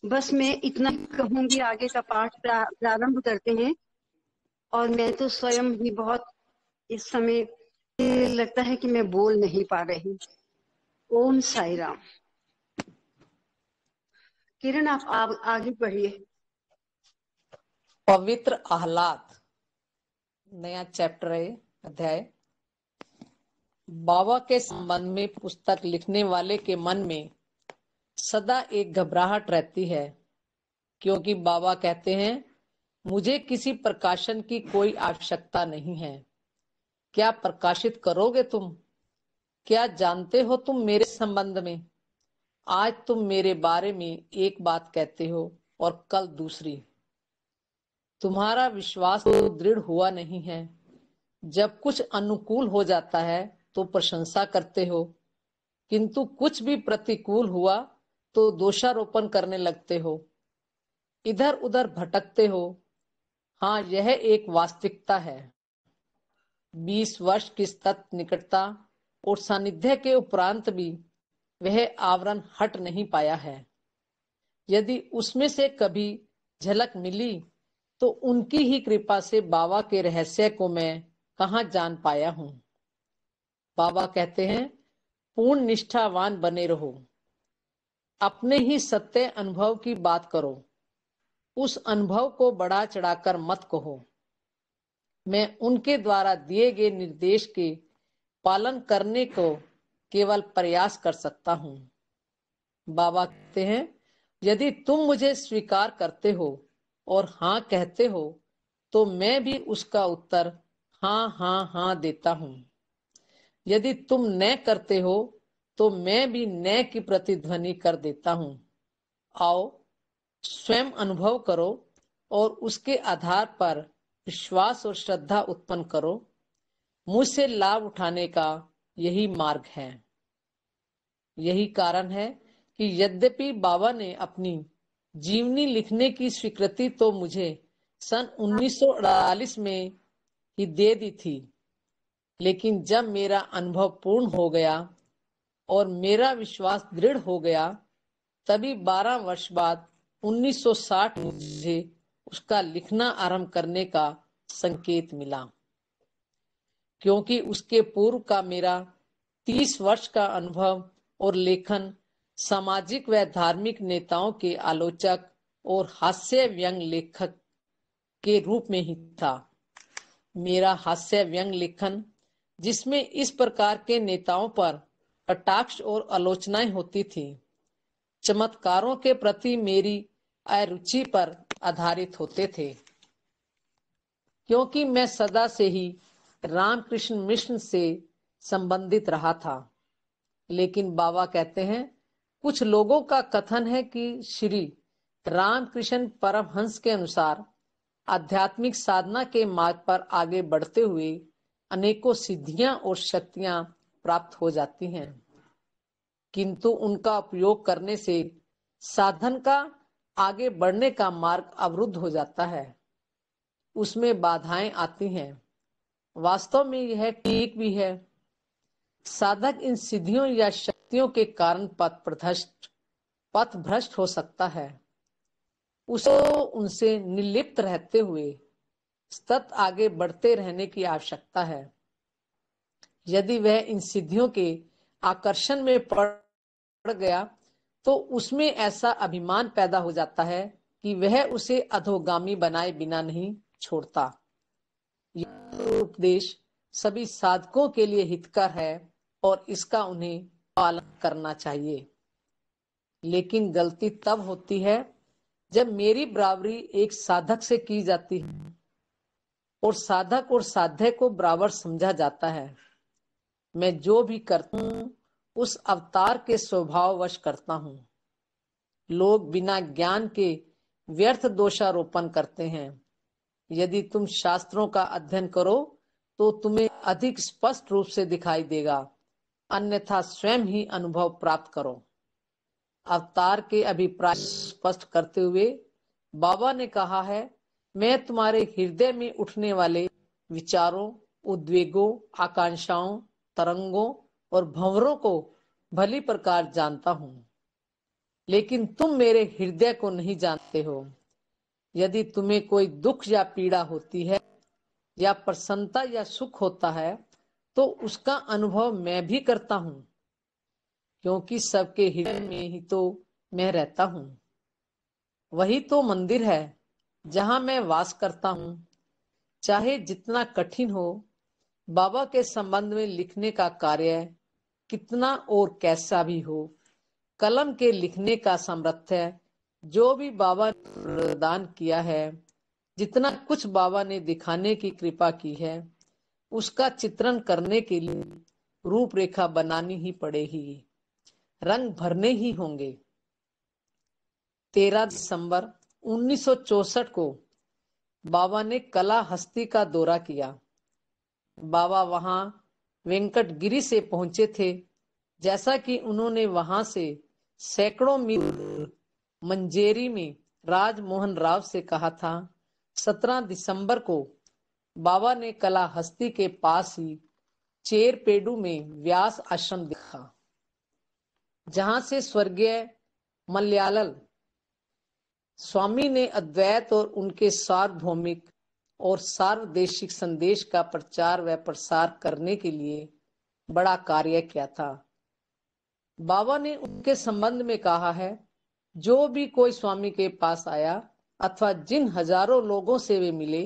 बस मैं इतना कहूंगी, आगे का पाठ प्रारंभ करते हैं। और मैं तो स्वयं भी बहुत इस समय लगता है कि मैं बोल नहीं पा रही। ओम साई राम। किरण, आप आगे बढ़िए। पवित्र आह्लाद, नया चैप्टर है, अध्याय। बाबा के संबंध में पुस्तक लिखने वाले के मन में सदा एक घबराहट रहती है, क्योंकि बाबा कहते हैं मुझे किसी प्रकाशन की कोई आवश्यकता नहीं है। क्या प्रकाशित करोगे तुम? क्या जानते हो तुम मेरे संबंध में? आज तुम मेरे बारे में एक बात कहते हो और कल दूसरी। तुम्हारा विश्वास तो दृढ़ हुआ नहीं है। जब कुछ अनुकूल हो जाता है तो प्रशंसा करते हो, किंतु कुछ भी प्रतिकूल हुआ तो दोषारोपण करने लगते हो, इधर उधर भटकते हो। हाँ, यह एक वास्तविकता है। 20 वर्ष की सतत निकटता और सानिध्य के उपरांत भी वह आवरण हट नहीं पाया है। यदि उसमें से कभी झलक मिली तो उनकी ही कृपा से बाबा के रहस्य को मैं कहाँ जान पाया हूँ। बाबा कहते हैं पूर्ण निष्ठावान बने रहो, अपने ही सत्य अनुभव की बात करो, उस अनुभव को बढ़ा चढ़ाकर मत कहो। मैं उनके द्वारा दिए गए निर्देश के पालन करने को केवल प्रयास कर सकता हूँ। बाबा कहते हैं यदि तुम मुझे स्वीकार करते हो और हाँ कहते हो तो मैं भी उसका उत्तर हाँ हाँ हाँ देता हूँ। यदि तुम न करते हो तो मैं भी न की प्रतिध्वनि कर देता हूँ। आओ स्वयं अनुभव करो और उसके आधार पर विश्वास और श्रद्धा उत्पन्न करो। मुझसे लाभ उठाने का यही मार्ग है। यही कारण है कि यद्यपि बाबा ने अपनी जीवनी लिखने की स्वीकृति तो मुझे सन 1948 में ही दे दी थी, लेकिन जब मेरा अनुभव पूर्ण हो गया और मेरा विश्वास दृढ़ हो गया, तभी 12 वर्ष बाद 1960 मुझे उसका लिखना आरंभ करने का संकेत मिला। क्योंकि उसके पूर्व का मेरा 30 वर्ष का अनुभव और लेखन सामाजिक व धार्मिक नेताओं के आलोचक और हास्य व्यंग लेखक के रूप में ही था। मेरा हास्य व्यंग लेखन, जिसमें इस प्रकार के नेताओं पर कटाक्ष और आलोचनाएं होती थी, चमत्कारों के प्रति मेरी अरुचि पर आधारित होते थे। क्योंकि मैं सदा से ही रामकृष्ण मिशन से संबंधित रहा था। लेकिन बाबा कहते हैं कुछ लोगों का कथन है कि श्री रामकृष्ण परमहंस के अनुसार आध्यात्मिक साधना के मार्ग पर आगे बढ़ते हुए अनेकों सिद्धियां और शक्तियां प्राप्त हो जाती हैं, किंतु उनका उपयोग करने से साधन का आगे बढ़ने का मार्ग अवरुद्ध हो जाता है, उसमें बाधाएं आती हैं। वास्तव में यह ठीक भी है। साधक इन सिद्धियों या शक्तियों के कारण पथ भ्रष्ट हो सकता है। उसे उनसे निर्लिप्त रहते हुए सतत आगे बढ़ते रहने की आवश्यकता है। यदि वह इन सिद्धियों के आकर्षण में पड़ गया तो उसमें ऐसा अभिमान पैदा हो जाता है कि वह उसे अधोगामी बनाए बिना नहीं छोड़ता। यह उपदेश सभी साधकों के लिए हितकर है और इसका उन्हें पालन करना चाहिए। लेकिन गलती तब होती है जब मेरी बराबरी एक साधक से की जाती है और साधक और साध्य को बराबर समझा जाता है। मैं जो भी करता हूँ उस अवतार के स्वभाववश करता हूँ। लोग बिना ज्ञान के व्यर्थ दोषारोपण करते हैं। यदि तुम शास्त्रों का अध्ययन करो तो तुम्हें अधिक स्पष्ट रूप से दिखाई देगा, अन्यथा स्वयं ही अनुभव प्राप्त करो। अवतार के अभिप्राय स्पष्ट करते हुए बाबा ने कहा है, मैं तुम्हारे हृदय में उठने वाले विचारों, उद्वेगों, आकांक्षाओं, तरंगों और भंवरों को भली प्रकार जानता हूं, लेकिन तुम मेरे हृदय को नहीं जानते हो। यदि तुम्हें कोई दुख या पीड़ा होती है या प्रसन्नता या सुख होता है तो उसका अनुभव मैं भी करता हूं, क्योंकि सबके हृदय में ही तो मैं रहता हूं। वही तो मंदिर है जहां मैं वास करता हूं। चाहे जितना कठिन हो, बाबा के संबंध में लिखने का कार्य कितना और कैसा भी हो, कलम के लिखने का सामर्थ्य जो भी बाबा ने प्रदान किया है, जितना कुछ बाबा ने दिखाने की कृपा की है, उसका चित्रण करने के लिए रूपरेखा बनानी ही पड़ेगी, रंग भरने ही होंगे। 13 दिसंबर 1964 को बाबा ने कला हस्ती का दौरा किया। बाबा वहां वेंकटगिरी से पहुंचे थे। जैसा कि उन्होंने वहां से सैकड़ों मील मंजेरी में राजमोहन राव से कहा था, 17 दिसंबर को बाबा ने कला हस्ती के पास ही चेरपेडू में व्यास आश्रम देखा, जहां से स्वर्गीय मलयालम स्वामी ने अद्वैत और उनके सार्वभौमिक और सार्वदेशिक संदेश का प्रचार व प्रसार करने के लिए बड़ा कार्य किया था। बाबा ने उनके संबंध में कहा है, जो भी कोई स्वामी के पास आया अथवा जिन हजारों लोगों से वे मिले,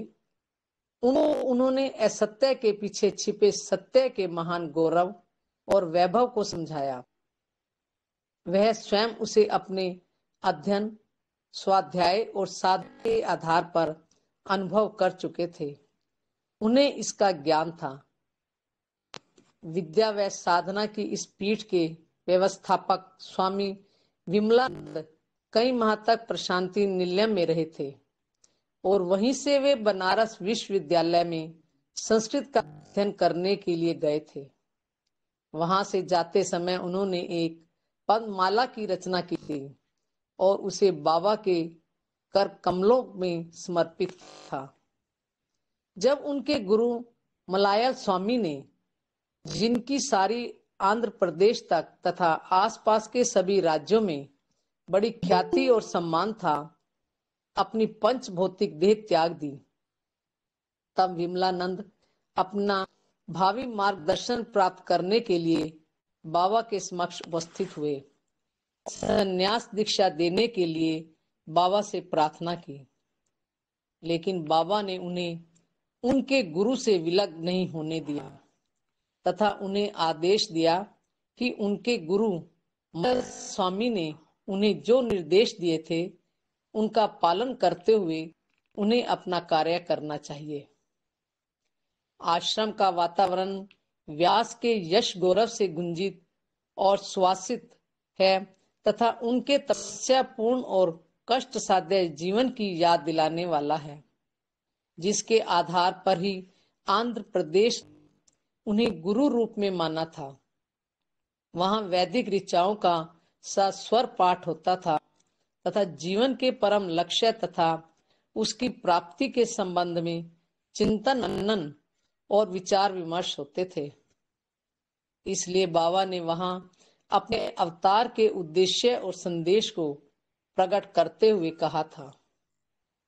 उन्होंने असत्य के पीछे छिपे सत्य के महान गौरव और वैभव को समझाया। वह स्वयं उसे अपने अध्ययन, स्वाध्याय और साधना के आधार पर अनुभव कर चुके थे। उन्हें इसका ज्ञान था। विद्या व साधना की इस पीठ के व्यवस्थापक स्वामी विमलानंद कई माह तक प्रशांति निलयम में रहे थे और वहीं से वे बनारस विश्वविद्यालय में संस्कृत का अध्ययन करने के लिए गए थे। वहां से जाते समय उन्होंने एक पद्ममाला की रचना की थी और उसे बाबा के कर कमलों में समर्पित था। जब उनके गुरु मलायल स्वामी ने, जिनकी सारी आंध्र प्रदेश तक तथा आसपास के सभी राज्यों में बड़ी ख्याति और सम्मान था, अपनी पंच भौतिक देह त्याग दी, तब विमलानंद अपना भावी मार्गदर्शन प्राप्त करने के लिए बाबा के समक्ष उपस्थित हुए। संन्यास दीक्षा देने के लिए बाबा से प्रार्थना की, लेकिन बाबा ने उन्हें उनके गुरु से विलग नहीं होने दिया तथा उन्हें आदेश दिया कि उनके गुरु स्वामी ने उन्हें जो निर्देश दिए थे उनका पालन करते हुए उन्हें अपना कार्य करना चाहिए। आश्रम का वातावरण व्यास के यश गौरव से गुंजित और सुवासित है तथा उनके तपस्या पूर्ण और कष्ट साध्य जीवन की याद दिलाने वाला है, जिसके आधार पर ही आंध्र प्रदेश उन्हें गुरु रूप में माना था। वहां वैदिक ऋचाओं का सस्वर पाठ होता था तथा जीवन के परम लक्ष्य तथा उसकी प्राप्ति के संबंध में चिंतन, मनन और विचार विमर्श होते थे। इसलिए बाबा ने वहां अपने अवतार के उद्देश्य और संदेश को प्रकट करते हुए कहा था,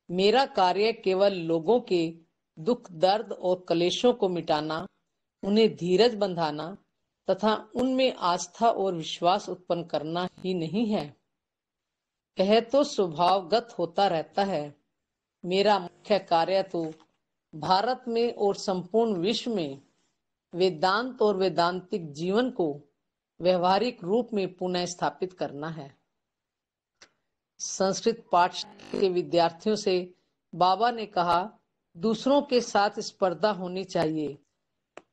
मेरा कार्य केवल लोगों के दुख, दर्द और क्लेशों को मिटाना, उन्हें धीरज बंधाना तथा उनमें आस्था और विश्वास उत्पन्न करना ही नहीं है। यह तो स्वभावगत होता रहता है। मेरा मुख्य कार्य तो भारत में और संपूर्ण विश्व में वेदांत और वेदांतिक जीवन को व्यवहारिक रूप में पुनः स्थापित करना है। संस्कृत पाठशाला के विद्यार्थियों से बाबा ने कहा, दूसरों के साथ स्पर्धा होनी चाहिए।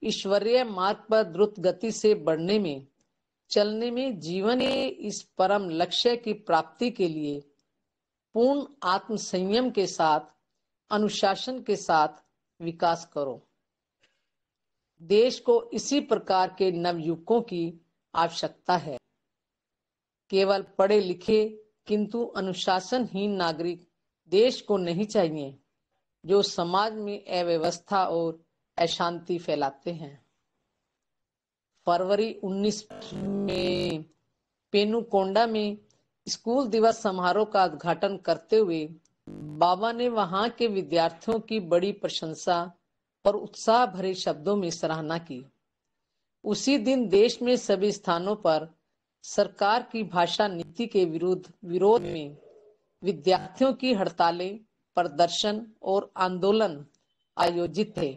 ईश्वरीय मार्ग पर द्रुत गति से बढ़ने में, चलने में, जीवन के इस परम लक्ष्य की प्राप्ति के लिए पूर्ण आत्म संयम के साथ, अनुशासन के साथ विकास करो। देश को इसी प्रकार के नवयुवकों की आवश्यकता है। केवल पढ़े लिखे किंतु अनुशासनहीन नागरिक देश को नहीं चाहिए, जो समाज में अव्यवस्था और अशांति फैलाते हैं। फरवरी 19 में पेनुकोंडा में स्कूल दिवस समारोह का उद्घाटन करते हुए बाबा ने वहां के विद्यार्थियों की बड़ी प्रशंसा और उत्साह भरे शब्दों में सराहना की। उसी दिन देश में सभी स्थानों पर सरकार की भाषा नीति के विरोध में विद्यार्थियों की हड़तालें, प्रदर्शन और आंदोलन आयोजित थे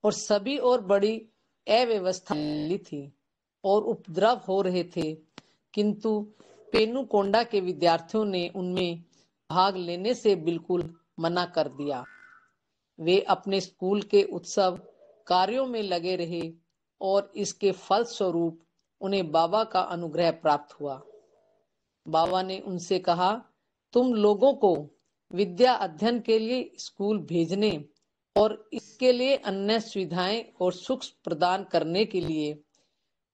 और सभी और बड़ी अव्यवस्था थी और उपद्रव हो रहे थे, किंतु पेनुकोंडा के विद्यार्थियों ने उनमें भाग लेने से बिल्कुल मना कर दिया। वे अपने स्कूल के उत्सव कार्यों में लगे रहे और इसके फलस्वरूप उन्हें बाबा का अनुग्रह प्राप्त हुआ। बाबा ने उनसे कहा, तुम लोगों को विद्या अध्ययन के लिए स्कूल भेजने और इसके लिए अन्य सुविधाएं और सुख प्रदान करने के लिए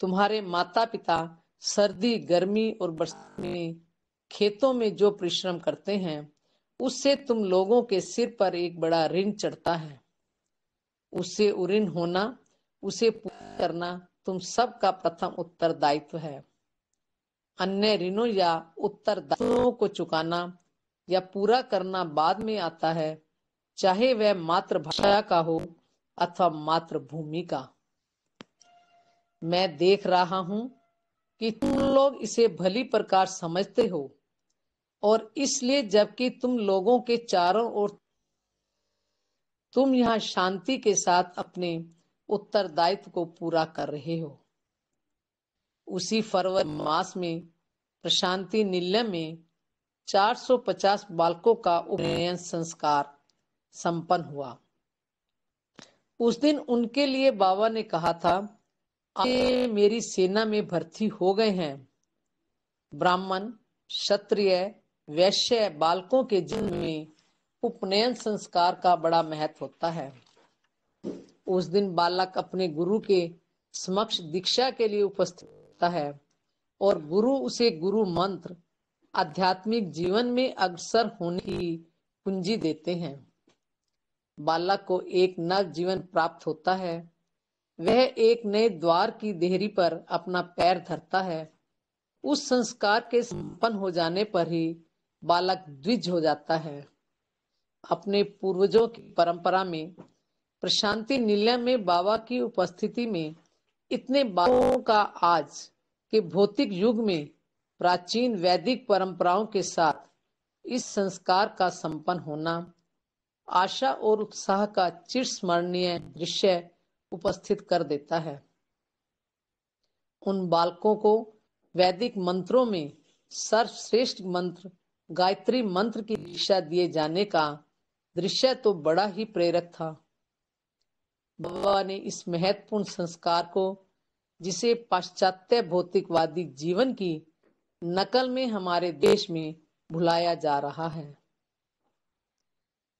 तुम्हारे माता पिता सर्दी, गर्मी और बरसात में खेतों में जो परिश्रम करते हैं, उससे तुम लोगों के सिर पर एक बड़ा ऋण चढ़ता है। उससे ऋण होना, उसे पूरा करना तुम सबका प्रथम उत्तरदायित्व है। अन्य ऋणों या उत्तरदायित्वों को चुकाना या पूरा करना बाद में आता है, चाहे वह मातृभाषा का हो अथवा मातृभूमि का। मैं देख रहा हूं कि तुम लोग इसे भली प्रकार समझते हो और इसलिए जबकि तुम लोगों के चारों ओर तुम यहाँ शांति के साथ अपने उत्तरदायित्व को पूरा कर रहे हो। उसी फरवरी मास में प्रशांति निलय में 450 बालकों का उपनयन संस्कार संपन्न हुआ। उस दिन उनके लिए बाबा ने कहा था, आप मेरी सेना में भर्ती हो गए हैं। ब्राह्मण, क्षत्रिय, वैश्य बालकों के जीवन में उपनयन संस्कार का बड़ा महत्व होता है। उस दिन बालक अपने गुरु के समक्ष दीक्षा के लिए उपस्थित होता है और गुरु उसे गुरु मंत्र, आध्यात्मिक जीवन में अग्रसर होने की कुंजी देते हैं। बालक को एक नव जीवन प्राप्त होता है। वह एक नए द्वार की देहरी पर अपना पैर धरता है। उस संस्कार के संपन्न हो जाने पर ही बालक द्विज हो जाता है। अपने पूर्वजों की परंपरा में प्रशांति निलय में बाबा की उपस्थिति में इतने बालकों का आज के भौतिक युग में प्राचीन वैदिक परंपराओं के साथ इस संस्कार का संपन्न होना आशा और उत्साह का चिरस्मरणीय दृश्य उपस्थित कर देता है। उन बालकों को वैदिक मंत्रों में सर्वश्रेष्ठ मंत्र गायत्री मंत्र की दीक्षा दिए जाने का दृश्य तो बड़ा ही प्रेरक था। बाबा ने इस महत्वपूर्ण संस्कार को, जिसे पाश्चात्य भौतिकवादी जीवन की नकल में हमारे देश में भुलाया जा रहा है,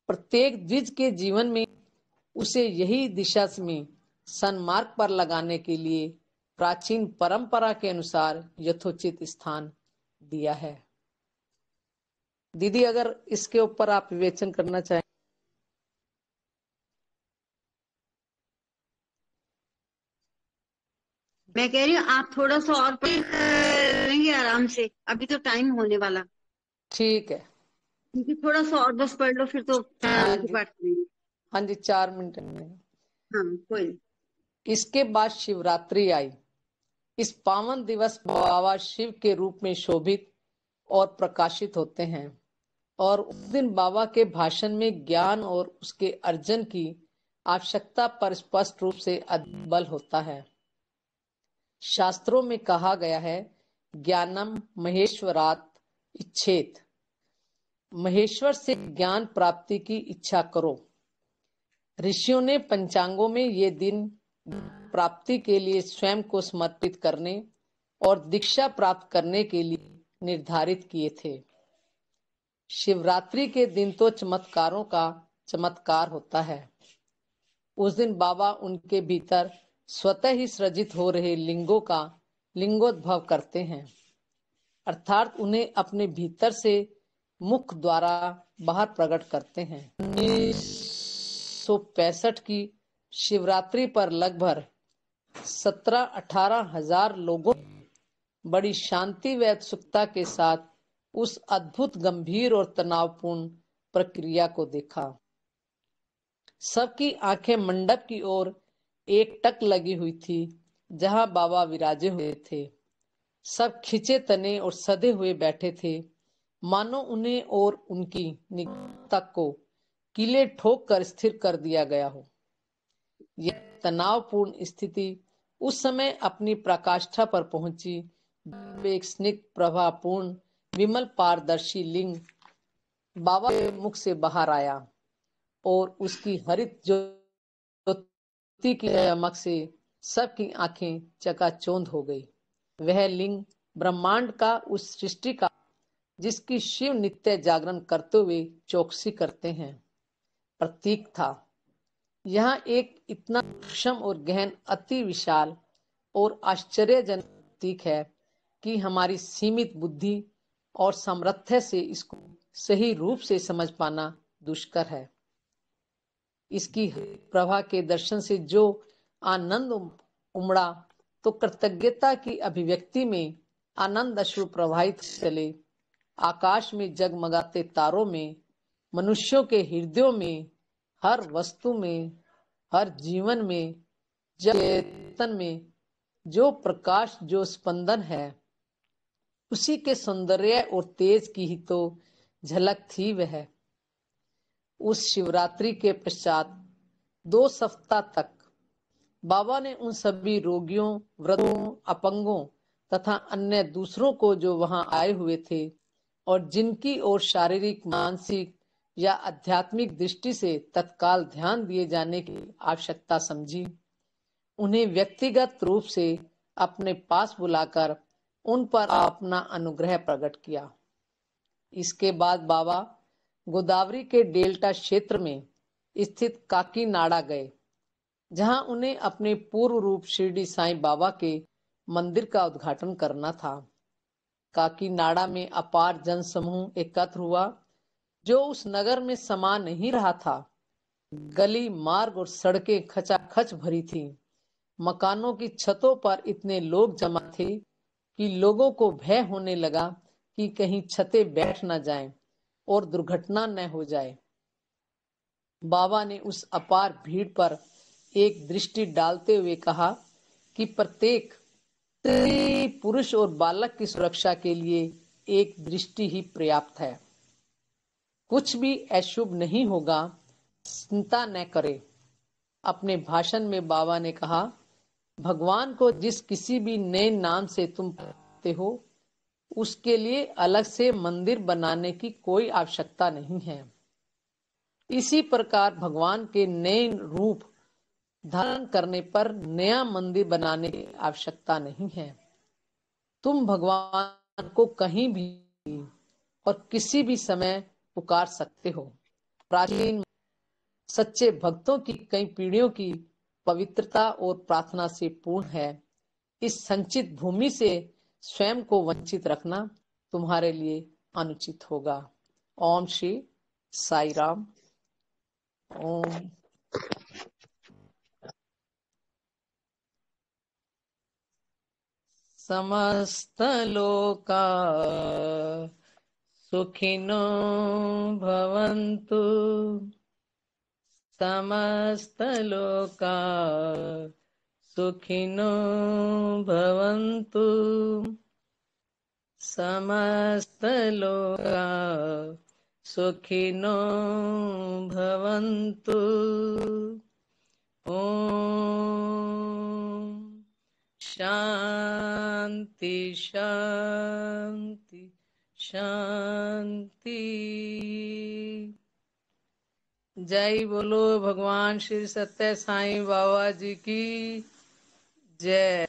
प्रत्येक द्विज के जीवन में उसे यही दिशा में सन्मार्ग पर लगाने के लिए प्राचीन परंपरा के अनुसार यथोचित स्थान दिया है। दीदी, अगर इसके ऊपर आप विवेचन करना चाहें। मैं कह रही हूँ आप थोड़ा सा और पढ़ेंगे आराम से, अभी तो टाइम होने वाला। ठीक है, क्योंकि थोड़ा सा और बस पढ़ लो, फिर तो हाँ जी, पाठ करेंगे। हाँ जी, 4 मिनट में। हाँ, कोई नहीं। इसके बाद शिवरात्रि आई। इस पावन दिवस बाबा शिव के रूप में शोभित और प्रकाशित होते हैं और उस दिन बाबा के भाषण में ज्ञान और उसके अर्जन की आवश्यकता पर स्पष्ट रूप से बल होता है। शास्त्रों में कहा गया है, ज्ञानम महेश्वरात इच्छेत। महेश्वर से ज्ञान प्राप्ति की इच्छा करो। ऋषियों ने पंचांगों में ये दिन प्राप्ति के लिए स्वयं को समर्पित करने और दीक्षा प्राप्त करने के लिए निर्धारित किए थे। शिवरात्रि के दिन तो चमत्कारों का चमत्कार होता है। उस दिन बाबा उनके भीतर स्वतः ही सृजित हो रहे लिंगों का लिंगोद्भव करते हैं, अर्थात उन्हें अपने भीतर से मुख द्वारा बाहर प्रकट करते हैं। 1965 की शिवरात्रि पर लगभग 17-18 हजार लोगों ने बड़ी शांति व उत्सुकता के साथ उस अद्भुत, गंभीर और तनावपूर्ण प्रक्रिया को देखा। सबकी आंखें मंडप की ओर एकटक लगी हुई थी जहां बाबा विराजे हुए थे। सब खिंचे तने और सधे हुए बैठे थे, मानो उन्हें और उनकी निगाह तक को कीले ठोक कर स्थिर कर दिया गया हो। यह तनावपूर्ण स्थिति उस समय अपनी प्रकाष्ठा पर पहुंची जब एक स्निग्ध प्रभापूर्ण विमल पारदर्शी लिंग बाबा के मुख से बाहर आया और उसकी हरित ज्योति की चमक से सबकी आंखें चकाचौंध हो गई। वह लिंग ब्रह्मांड का, उस सृष्टि का, जिसकी शिव नित्य जागरण करते हुए चौकसी करते हैं, प्रतीक था। यहाँ एक इतना सूक्ष्म और गहन, अति विशाल और आश्चर्यजनक प्रतीक है कि हमारी सीमित बुद्धि और सामर्थ्य से इसको सही रूप से समझ पाना दुष्कर है। इसकी प्रभा के दर्शन से जो आनंद उमड़ा तो कृतज्ञता की अभिव्यक्ति में आनंद अश्रु प्रवाहित चले। आकाश में जगमगाते तारों में, मनुष्यों के हृदयों में, हर वस्तु में, हर जीवन में, चेतन में जो प्रकाश, जो स्पंदन है, उसी के सौंदर्य और तेज की ही तो झलक थी वह। उस शिवरात्रि के पश्चात 2 सप्ताह तक बाबा ने उन सभी रोगियों, वृद्धों, अपंगों तथा अन्य दूसरों को जो वहां आए हुए थे और जिनकी ओर शारीरिक, मानसिक या आध्यात्मिक दृष्टि से तत्काल ध्यान दिए जाने की आवश्यकता समझी, उन्हें व्यक्तिगत रूप से अपने पास बुलाकर उन पर अपना अनुग्रह प्रकट किया। इसके बाद बाबा गोदावरी के डेल्टा क्षेत्र में स्थित काकीनाडा गए, जहां उन्हें अपने पूर्व रूप शिरडी साईं बाबा के मंदिर का उद्घाटन करना था। काकीनाडा में अपार जनसमूह एकत्र हुआ जो उस नगर में समा नहीं रहा था। गली, मार्ग और सड़कें खचाखच भरी थी। मकानों की छतों पर इतने लोग जमा थे कि लोगों को भय होने लगा कि कहीं छतें बैठ न जाएं और दुर्घटना न हो जाए। बाबा ने उस अपार भीड़ पर एक दृष्टि डालते हुए कहा कि प्रत्येक स्त्री, पुरुष और बालक की सुरक्षा के लिए एक दृष्टि ही पर्याप्त है। कुछ भी अशुभ नहीं होगा, चिंता न करे। अपने भाषण में बाबा ने कहा, भगवान को जिस किसी भी नए नाम से तुम पाते हो, उसके लिए अलग से मंदिर बनाने की कोई आवश्यकता नहीं है। इसी प्रकार भगवान के नए रूप धारण करने पर नया मंदिर बनाने की आवश्यकता नहीं है। तुम भगवान को कहीं भी और किसी भी समय पुकार सकते हो। प्राचीन सच्चे भक्तों की कई पीढ़ियों की पवित्रता और प्रार्थना से पूर्ण है। इस संचित भूमि से स्वयं को वंचित रखना तुम्हारे लिए अनुचित होगा। ओम श्री साई राम। ओम। समस्त लोका सुखिनो भवन्तु, समस्त लोका सुखिनो भवन्तु, समस्त लोका सुखिनो भवन्तु। ओम शांति शांति शांति। जय बोलो भगवान श्री सत्य साईं बाबा जी की जय।